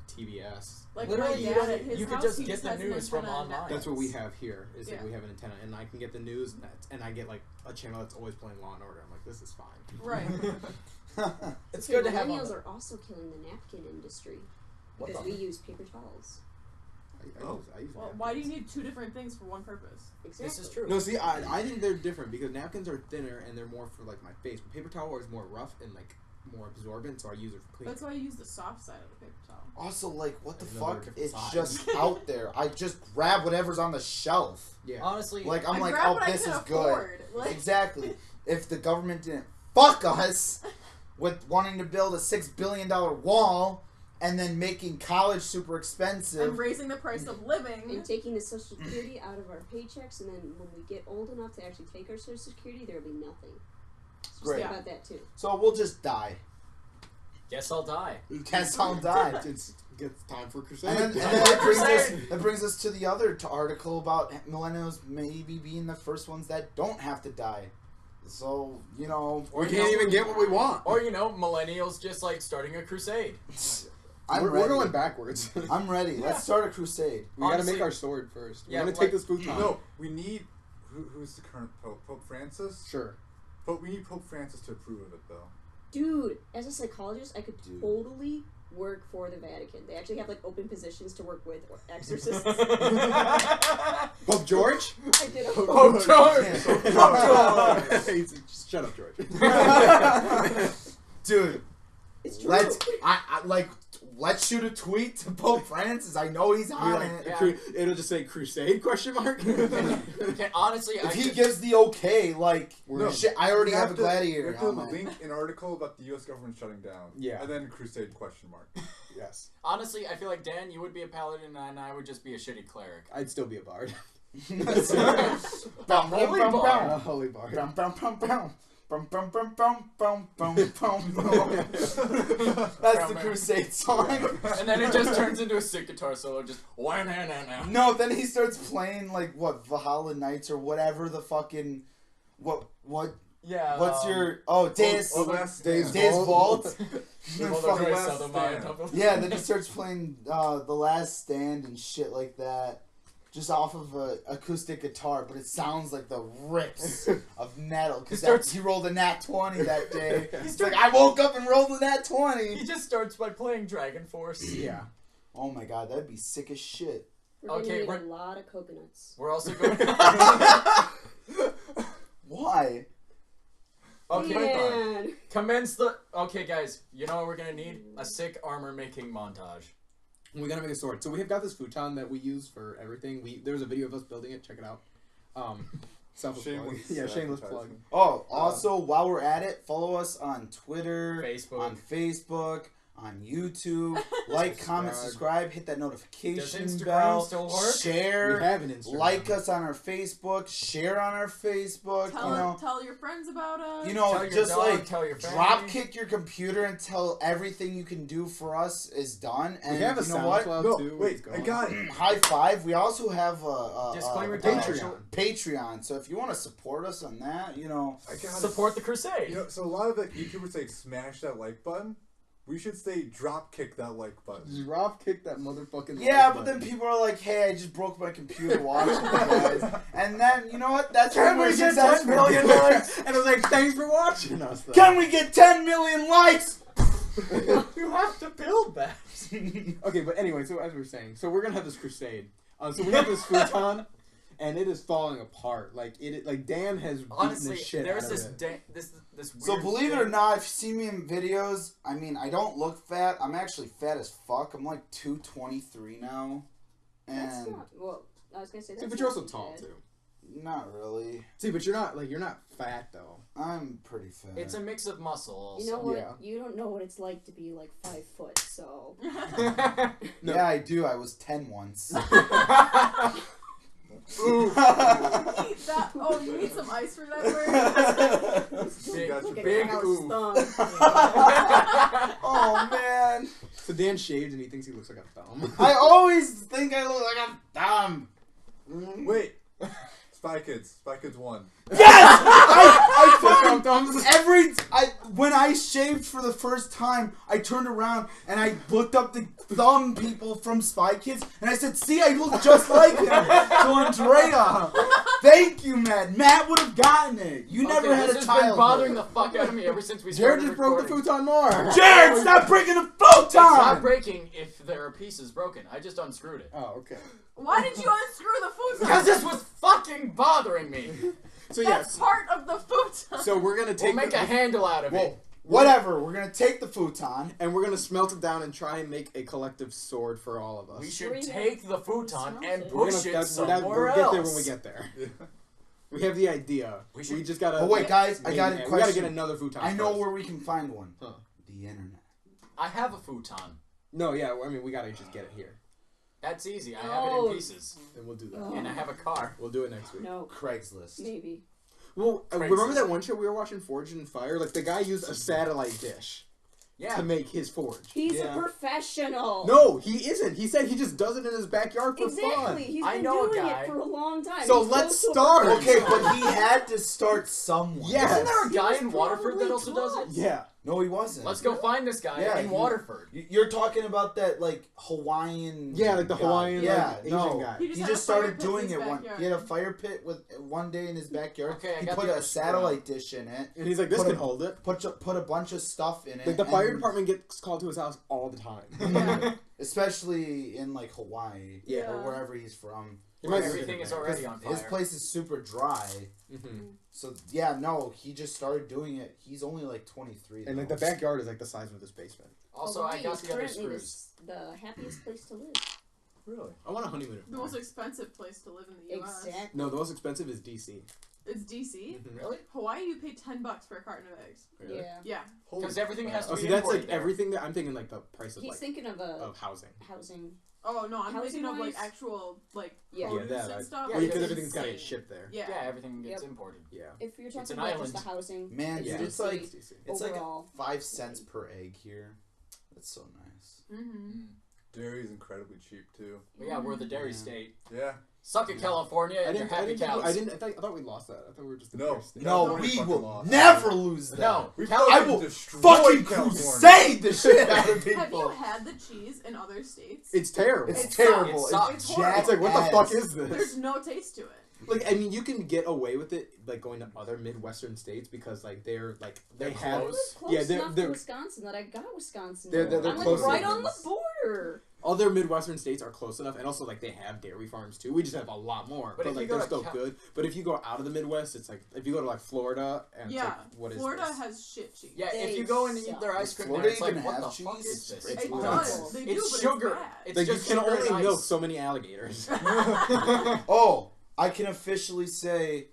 TBS. Like Literally, my you dad don't- at his you could house, just he get the has an news from antenna on online. That's what we Netflix. have here. Is that Yeah. we have an antenna, and I can get the news, and I get like a channel that's always playing Law and Order. I'm like, this is fine. Right. It's Okay, good to have millennials on are also killing the napkin industry What because the- we use paper towels. I use Well, why do you need two different things for one purpose? Exactly. This is true. No, see, I think they're different because napkins are thinner and they're more for like my face. But paper towel is more rough and like more absorbent, so I use it for cleaning. That's why I use the soft side of the paper towel. Also, like, what the I know they're fuck? different It's sides. just out there. I just grab whatever's on the shelf. Yeah. Honestly, Like, I'm I like, grab oh, what I this can is good. afford. Like, Exactly. If the government didn't fuck us with wanting to build a $6 billion wall and then making college super and expensive. raising the price of living. And taking the Social Security out of our paychecks, and then when we get old enough to actually take our Social Security, there will be nothing. Just Great. think about that too. So we'll just die. guess I'll die. Guess I'll die. It's time for crusade. And then that brings us to the other article about millennials maybe being the first ones that don't have to die. So, you know... we can't even get what we want. Or, millennials just like starting a crusade. I'm we're ready. going backwards. I'm ready. Let's start a crusade. We gotta Honestly- make our sword first. We're Yeah, gonna like- take this futon. No, we need. Who's the current Pope? Pope Francis? Sure. But we need Pope Francis to approve of it, though. Dude, as a psychologist, I could totally work for the Vatican. They actually have like open positions to work with exorcists. Pope George? I did a Pope George! Pope George! Just shut up, George. Dude, It's true. let's shoot a tweet to Pope Francis. I know he's on it. Yeah. It'll just say crusade question mark. Okay, honestly, If he gives the okay, like, No, shit, I already we have a to- gladiator We have to helmet. link an article about the U.S. government shutting down. Yeah. And then crusade question mark. Yes. honestly, I feel like Dan, you would be a paladin, and I would just be a shitty cleric. I'd still be a bard. Holy bar. A holy bard. Bum, bum, bum, bum. Bum, bum, bum, bum, bum, bum, bum, bum. That's the crusade song. And then it just turns into a sick guitar solo, just wah na na na. No, then he starts playing like what Valhalla Nights or whatever the fucking what Yeah. what's your Days Last Days Stand. Vault. Last Yeah, then he starts playing The Last Stand and shit like that. Just off of a acoustic guitar, but it sounds like the rips of metal. Because he rolled a nat 20 that day. He's like, I woke up and rolled a nat 20. He just starts by playing Dragon Force. Yeah. Oh my god, that'd be sick as shit. We're gonna Okay, need we're- a lot of coconuts. We're also going. Why? Okay. Man. Commence the. Okay, guys. You know what we're gonna need? A sick armor making montage. We gotta make a sword. So we have got this futon that we use for everything. There's a video of us building it. Check it out. Selfless plug. Shameless Yeah, shameless plug. advertisement. Oh, also, while we're at it, follow us on Twitter, Facebook. on YouTube. Like, comment, subscribe, hit that Does notification Instagram bell. still work? Share. We have an Instagram. Like us on our Facebook. Share on our Facebook. Tell your friends about us. Tell your Just dog, like tell your family. drop kick your computer until everything you can do for us is done. And We have a you know what? SoundCloud No, too. wait, It's I going. got it. High five. We also have a Disclaimer, Patreon. Patreon. So if you want to support us on that, I got it. Support the crusade. You know, so a lot of the YouTubers say smash that like button. We should say drop kick that like button. Just drop kick that motherfucking. yeah, like but button. then people are like, "Hey, I just broke my computer watching you guys," and then you know what? That's when Can we're we get 10 successful. million likes? And I was like, thanks for watching us. Though. Can we get 10 million likes? You have to build that. Okay, but anyway, so as we were saying, so we're gonna have this crusade. So we have this futon, and it is falling apart. Like Dan has beaten Honestly, the shit there's out of this it. this weird. So believe it thing. or not, if you see me in videos, I mean, I don't look fat. I'm actually fat as fuck. I'm like 223 now, That's and not. Well, I was gonna say that's See, but you're not also tall bad. too. not really. See, but you're not fat though. I'm pretty fat. It's a mix of muscle. Also. You know what? Yeah. You don't know what it's like to be like 5 foot. So No. Yeah, I do. I was 10 once. That, you need some ice for that word? Big, Got like a big cow's ooh. thumb. Oh man! So Dan shaved and he thinks he looks like a thumb. I always think I look like a thumb. Wait. Spy Kids 1. Yes! When I shaved for the first time, I turned around and I looked up the thumb people from Spy Kids and I said, "See, I look just like him." So Andrea, thank you, Matt. Matt would have gotten it. You never had this a has child. been bothering the fuck out of me ever since we Jared started just broke the recording. futon more. Jared, stop breaking the It's not futon. breaking if there are pieces broken. I just unscrewed it. Oh, okay. Why did you unscrew the futon? Because this was fucking bothering me. So That's yes. part of the futon. So we're gonna We'll take make a handle out of it. Whatever. We're gonna take the futon. and we're gonna smelt it down and try and make a collective sword for all of us. We should Breathe take the futon and it. push it we'll somewhere get there else. when we get there. We have the idea. We We, should- just gotta. But wait, guys, I got a We gotta question. get another futon. I know first. where we can find one. Huh. The internet. I have a futon. No, yeah. I mean, we gotta just get it here. That's easy. I have it No. in pieces. Then we'll do that. Oh. And I have a car. We'll do it next week. No, Craigslist. maybe. Well, Craigslist. remember that one show we were watching, Forged in Fire? Like the guy used a satellite dish Yeah. to make his forge. He's Yeah. a professional. No, he isn't. He said he just does it in his backyard for Exactly. fun. He's I been know a doing guy. it for a long time. So He's let's close to a start. Okay, but he had to start somewhere. Yeah. Isn't there a He guy was in Waterford that probably also does it? taught. Yeah. No, he wasn't. Let's go find this guy Yeah, in Waterford. You're talking about that like Hawaiian. Yeah, like the guy. Hawaiian Yeah, Asian no. guy. He He had just a fire started pit in doing his it one. backyard. He had a fire pit with one day in his backyard. Okay, I he got put the a other satellite dish in it. And he's like, this Put can a- hold it. Put a bunch of stuff in it. Like the fire and- department gets called to his house all the time. Yeah. especially in like Hawaii, Yeah. or wherever he's from. might Everything is already on fire. His place is super dry. Mm-hmm. So yeah, no, he just started doing it. He's only like 23. And like though. the backyard is like the size of this basement. Also, Hawaii I got is the other currently screws. the happiest place to live. Really? I want a honeymoon. The most expensive place to live in the U.S. Exactly. No, the most expensive is DC. It's D.C. Really? Hawaii, you pay $10 for a carton of eggs. Really? Yeah. Yeah. Because everything has to Oh, be see, that's imported like there. everything that I'm thinking like the price of He's like thinking of a housing. housing. Oh no, I'm thinking of like Housing-wise? actual like Yeah. produce that, and stuff. yeah, Well, because because It's everything's got to get insane. shipped there. Yeah. Yeah, everything gets Yep. imported. Yeah. If you're It's talking an about island. just the housing, Man, Yeah. dude, it's like DC. it's overall. like 5 cents per egg here. That's so nice. Mm-hmm. Dairy's incredibly cheap too. But yeah, we're the dairy Yeah. state. Yeah. Suck it, California, and your happy cows. I thought we lost that. I thought we were just the No. first state. No, California we fucking will lost. never lose that. No, We Cali- I fucking will destroyed fucking California. crusade the shit out of people. Have you had the cheese in other states? It's terrible. It's It terrible. sucks. It sucks. It's It's horrible. It's like, what the jackass. fuck is this? There's no taste to it. Like, I mean, you can get away with it, like, going to other Midwestern states because, like, they're They're have... close. Close Yeah, they're- enough they're- to Wisconsin that I got Wisconsin. They're I'm like close right enough. on the border. All their Midwestern states are close enough, and also, like, they have dairy farms, too. We just have a lot more. But But, if like, you go they're to still good. But if you go out of the Midwest, it's like, if you go to, like, Florida, and Yeah. it's like, what is Florida this? has shit cheese. Yeah, They if you go and eat suck. their ice Does cream, Florida there, it's like, even what have the cheese? fuck is this? It's It weird. does. They do, It's but sugar. It's bad. It's Like, you just can sugar only and milk ice. so many alligators. Oh, I can officially say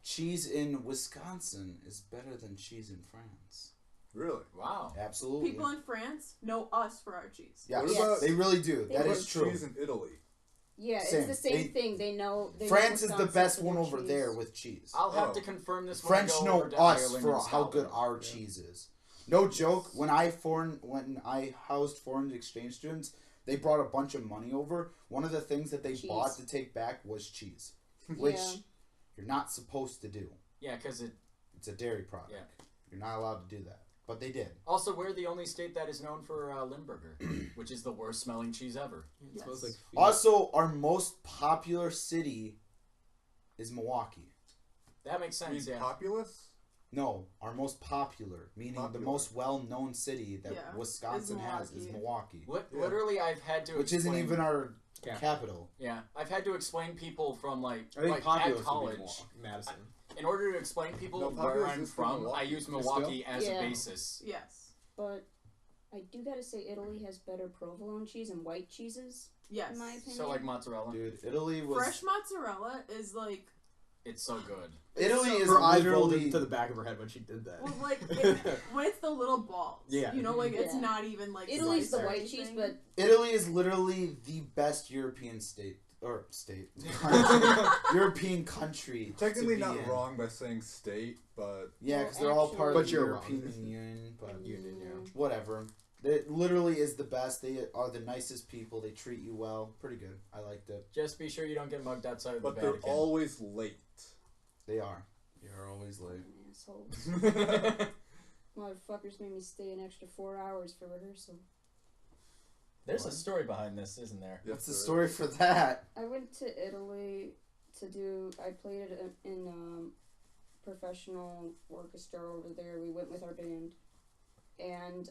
cheese in Wisconsin is better than cheese in France. Really? Wow. Absolutely. People in France know us for our cheese. Yeah, What Yes. about- they really do. They That What is about true. cheese in Italy? Yeah, Same. it's the same They- thing. They know. France is the Wisconsin best for one their over cheese. there with cheese. I'll have Oh. to confirm this when French I go know over to us Ireland for and how good Scotland. our cheese is. No joke. When I housed foreign exchange students, they brought a bunch of money over. One of the things that they Cheese. bought to take back was cheese, which Yeah. you're not supposed to do. Yeah, because it. It's a dairy product. Yeah. You're not allowed to do that, but they did. Also, we're the only state that is known for Limburger, which is the worst smelling cheese ever. It smells like feet. Also, our most popular city is Milwaukee. That makes I mean, sense. Yeah. populous? No, our most popular, meaning the Popular. most well-known city that Yeah, Wisconsin has is Milwaukee. Milwaukee, Yeah. Literally, I've had to. which isn't explain- even our Yeah. capital. Yeah, I've had to explain people from I think like at populous would be college. Milwaukee, Madison. In order to explain people No, where populous I'm is from from, I Milwaukee. use Still? Milwaukee as Yeah. a basis. Yes. But I do gotta say, Italy has better provolone cheese and white cheeses, Yes. in my opinion. So like mozzarella, Dude, Italy was Fresh mozzarella is like, it's so good. Italy is Her eyes rolled literally into the back of her head when she did that. well, like when it's the little balls. Yeah. You know, like it's Yeah. not even like Italy's the sliced or white cheese, anything. but Italy is literally the best European European country. Technically to be not in. wrong by saying state, but Yeah, Well, because they're all part of But the you're European wrong. Union. But Union, yeah. whatever. It literally is the best. They are the nicest people. They treat you well. Pretty good. I liked it. Just be sure you don't get mugged outside of but the they're Vatican. always late. They are. They are always late. assholes. Motherfuckers made me stay an extra 4 hours for rehearsal. There's a What? story behind this, isn't there? What's the story for that? I went to Italy to do. I played in professional orchestra over there. We went with our band, and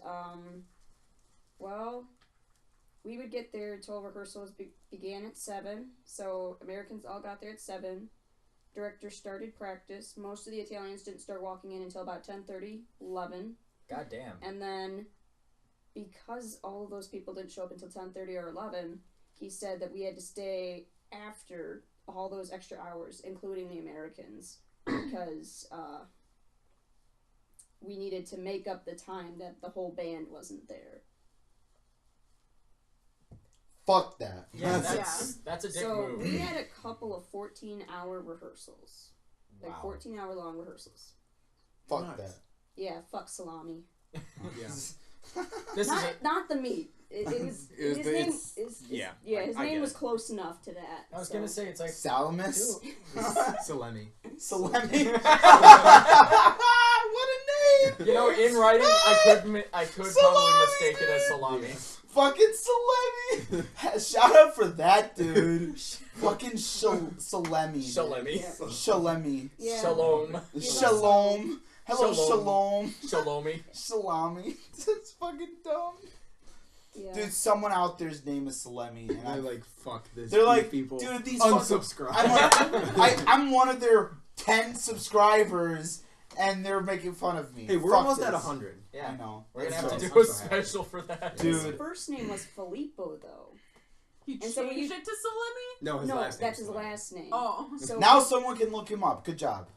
well, we would get there till rehearsals began at 7. So Americans all got there at 7. Director started practice. Most of the Italians didn't start walking in until about 10:30, 11. God damn. And then, because all of those people didn't show up until 10:30 or 11, he said that we had to stay after all those extra hours, including the Americans, because we needed to make up the time that the whole band wasn't there. Fuck that. Yeah, That's- that's a dick So move. we had a couple of 14-hour rehearsals. Like Wow. 14-hour long rehearsals. Fuck Nice. that. Yeah, fuck salami. Yeah. This is Not the meat. His name his name was close enough to that. I was gonna say it's like Salamis. Salemi. Salami. What a name! You know, in writing, I could probably mistake it as salami. Fucking Salemi. Shout out for that, dude. Fucking Salemi. Shalemi. Shalemi. Yeah. Shalom. Shalom. Hello, Shalom. shalom. Shalomi. Salami. That's fucking dumb. Yeah. Dude, someone out there's name is Salemi, and They're like, fuck this. they're like, people. dude, these unsubscribe. I'm one of their 10 subscribers, and they're making fun of me. Hey, we're Fuck almost this. at 100. Yeah. I know. We're gonna It's have to so- do a I'm so happy. special for that. Dude. His first name was Filippo, though. He And changed so when you- it to Salemi? No, his No, last name. that's his last name. Oh. So Now someone can look him up. Good job.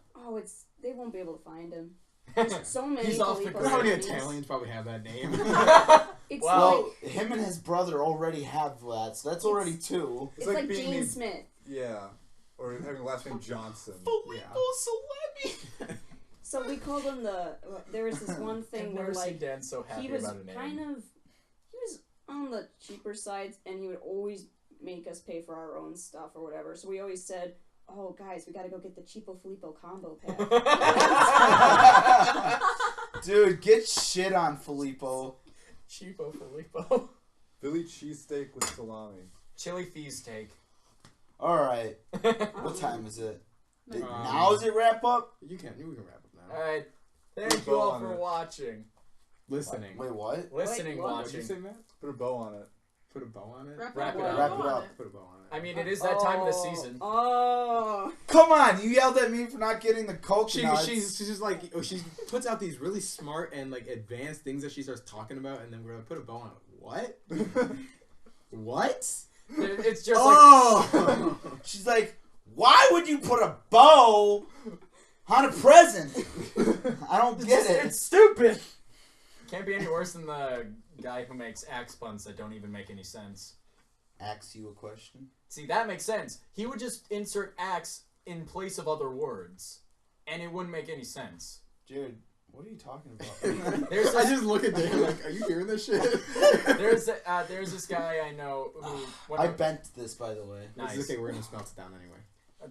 they won't be able to find him. There's so many He's off the Filippo grid. How many names. Italians probably have that name? It's Well, like him and his brother already have that, so that's already 2. it's like like being Gene named- Smith. Yeah. Or having the last name Johnson. Filippo Salemi. So we called him there was this one I've thing where never seen like Dan so happy he was about a name. he was on the cheaper side, and he would always make us pay for our own stuff or whatever. So we always said, "Oh, guys, we gotta go get the Cheapo Filippo combo pack." Dude, get shit on Filippo. Cheapo Filippo. Philly cheesesteak with salami. Chili fees take. Alright, what time is it? Um, Now is it wrap up? We can wrap up now. Alright. Put a Thank you bow all on for it. watching. Listening. Wait, what? Listening, what? What'd you watching. say, Matt? Put a bow on it. Put a bow on it? Wrap it Wrap it up. Put a bow on it. I mean, it is that time of the season. Oh. Come on, you yelled at me for not getting the coconuts. She's just like, she puts out these really smart and like advanced things that she starts talking about, and then we're like, put a bow on it. What? What? It's just Oh! She's like, why would you put a bow on a present? I don't get it. It's stupid. Can't be any worse than the guy who makes axe puns that don't even make any sense. Ask you a question. See, that makes sense. He would just insert axe in place of other words, and it wouldn't make any sense. Jared, what are you talking about? There's I this, just look at Dan like, are you hearing this shit? there's this guy I know who. I bent this, by the way. Nice. It's okay, we're gonna smelt it down anyway.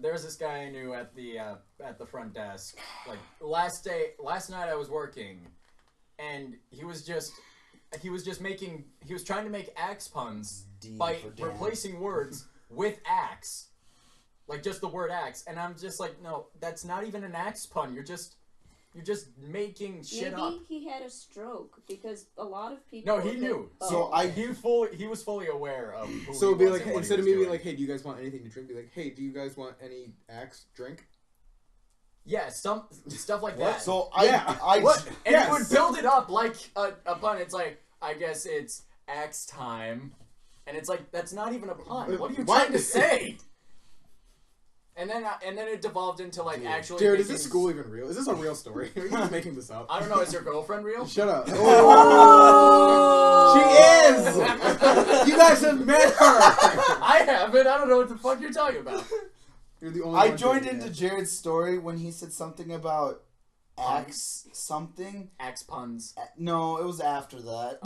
There's this guy I knew at the front desk. Like last night I was working, and he was trying to make axe puns D by for Dan. replacing words with axe, like just the word axe, and I'm just like, no, that's not even an axe pun. You're just making shit Maybe up. he had a stroke because a lot of people. No, he knew. So He was fully aware of who So he it'd be was like, and what he instead of was me being doing. like, hey, do you guys want anything to drink? Be like, hey, do you guys want any axe drink? yeah, stuff like What? that. So Yeah. I What? And Yes. it would build it up like a pun. It's like, I guess it's axe time. And it's like, that's not even a pun. What are you What? trying to say? And then it devolved into like Dude. actually. Jared, is making- this school even real? Is this a real story? Are you just making this up? I don't know. Is your girlfriend real? Shut up. She is! You guys have met her! I haven't. I don't know what the fuck you're talking about. You're the only I one joined doing into that. Jared's story when he said something about axe something. Axe puns. No, it was after that.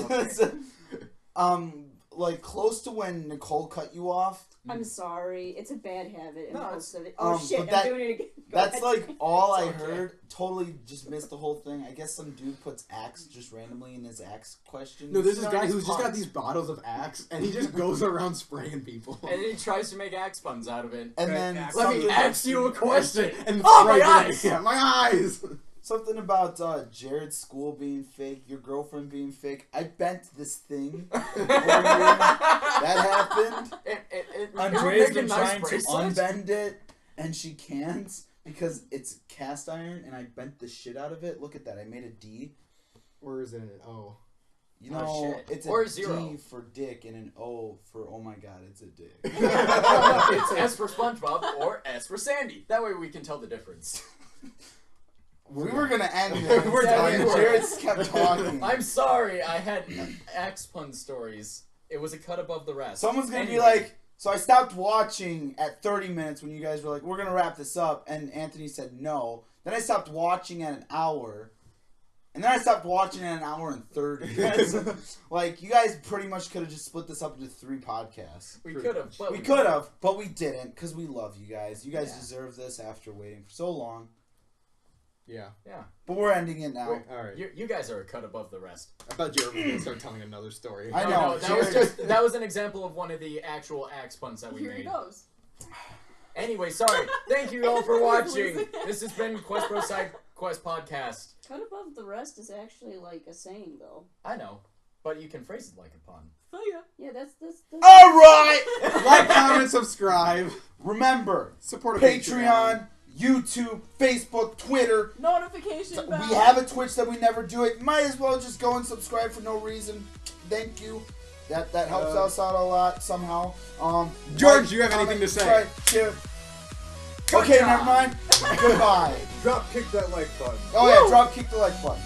Okay. Like close to when Nicole cut you off. I'm sorry, it's a bad habit. No, Most of it. Oh but shit! that- I'm doing it again. Go That's ahead. like all I It's okay. heard. Totally just missed the whole thing. I guess some dude puts axe just randomly in his axe question. No, there's this No, guy it's who's just got puns. these bottles of axe, and he just goes around spraying people. And then he tries to make axe puns out of it. And then Axe. Let me something, ask you a question. And Oh, my right eyes! there. Yeah, my eyes! something about Jared's school being fake, your girlfriend being fake. I bent this thing. That happened. Andrea's been trying to unbend it, and she can't because it's cast iron, and I bent the shit out of it. Look at that. I made a D. Or is it an O? You Oh, know, shit. it's Or a a zero. D for dick and an O for oh my god, it's a dick. It's S for SpongeBob or S for Sandy. That way we can tell the difference. We were gonna end this. We're done. and Jared kept talking. I'm sorry, I had axe pun stories. It was a cut above the rest. Someone's gonna be Anyway. like, so I stopped watching at 30 minutes when you guys were like, we're gonna wrap this up, and Anthony said no. Then I stopped watching at an hour, And then I stopped watching at an hour and 30. Like, you guys pretty much could have just split this up into 3 podcasts. We could have, but We could have, but we didn't, because we love you guys. You guys deserve this after waiting for so long. Yeah. Yeah. But we're ending it now. Wait, all right. You guys are a cut above the rest. I thought Jared was gonna start telling another story. I know. No, that was an example of one of the actual axe puns that we Here made. he goes. Anyway, sorry. Thank you all for watching. This has been Quest Pro Side Quest Podcast. Cut above the rest is actually like a saying, though. I know, but you can phrase it like a pun. So yeah. Yeah, that's. All right! Like, comment, subscribe. Remember, Support a Patreon, YouTube, Facebook, Twitter. Notification bell. We have a Twitch that we never do it. Might as well just go and subscribe for no reason. Thank you. That helps us out a lot somehow. George, do you have anything to say? Share. Okay, never mind. Goodbye. Drop kick that like button. Oh yeah, drop kick the like button.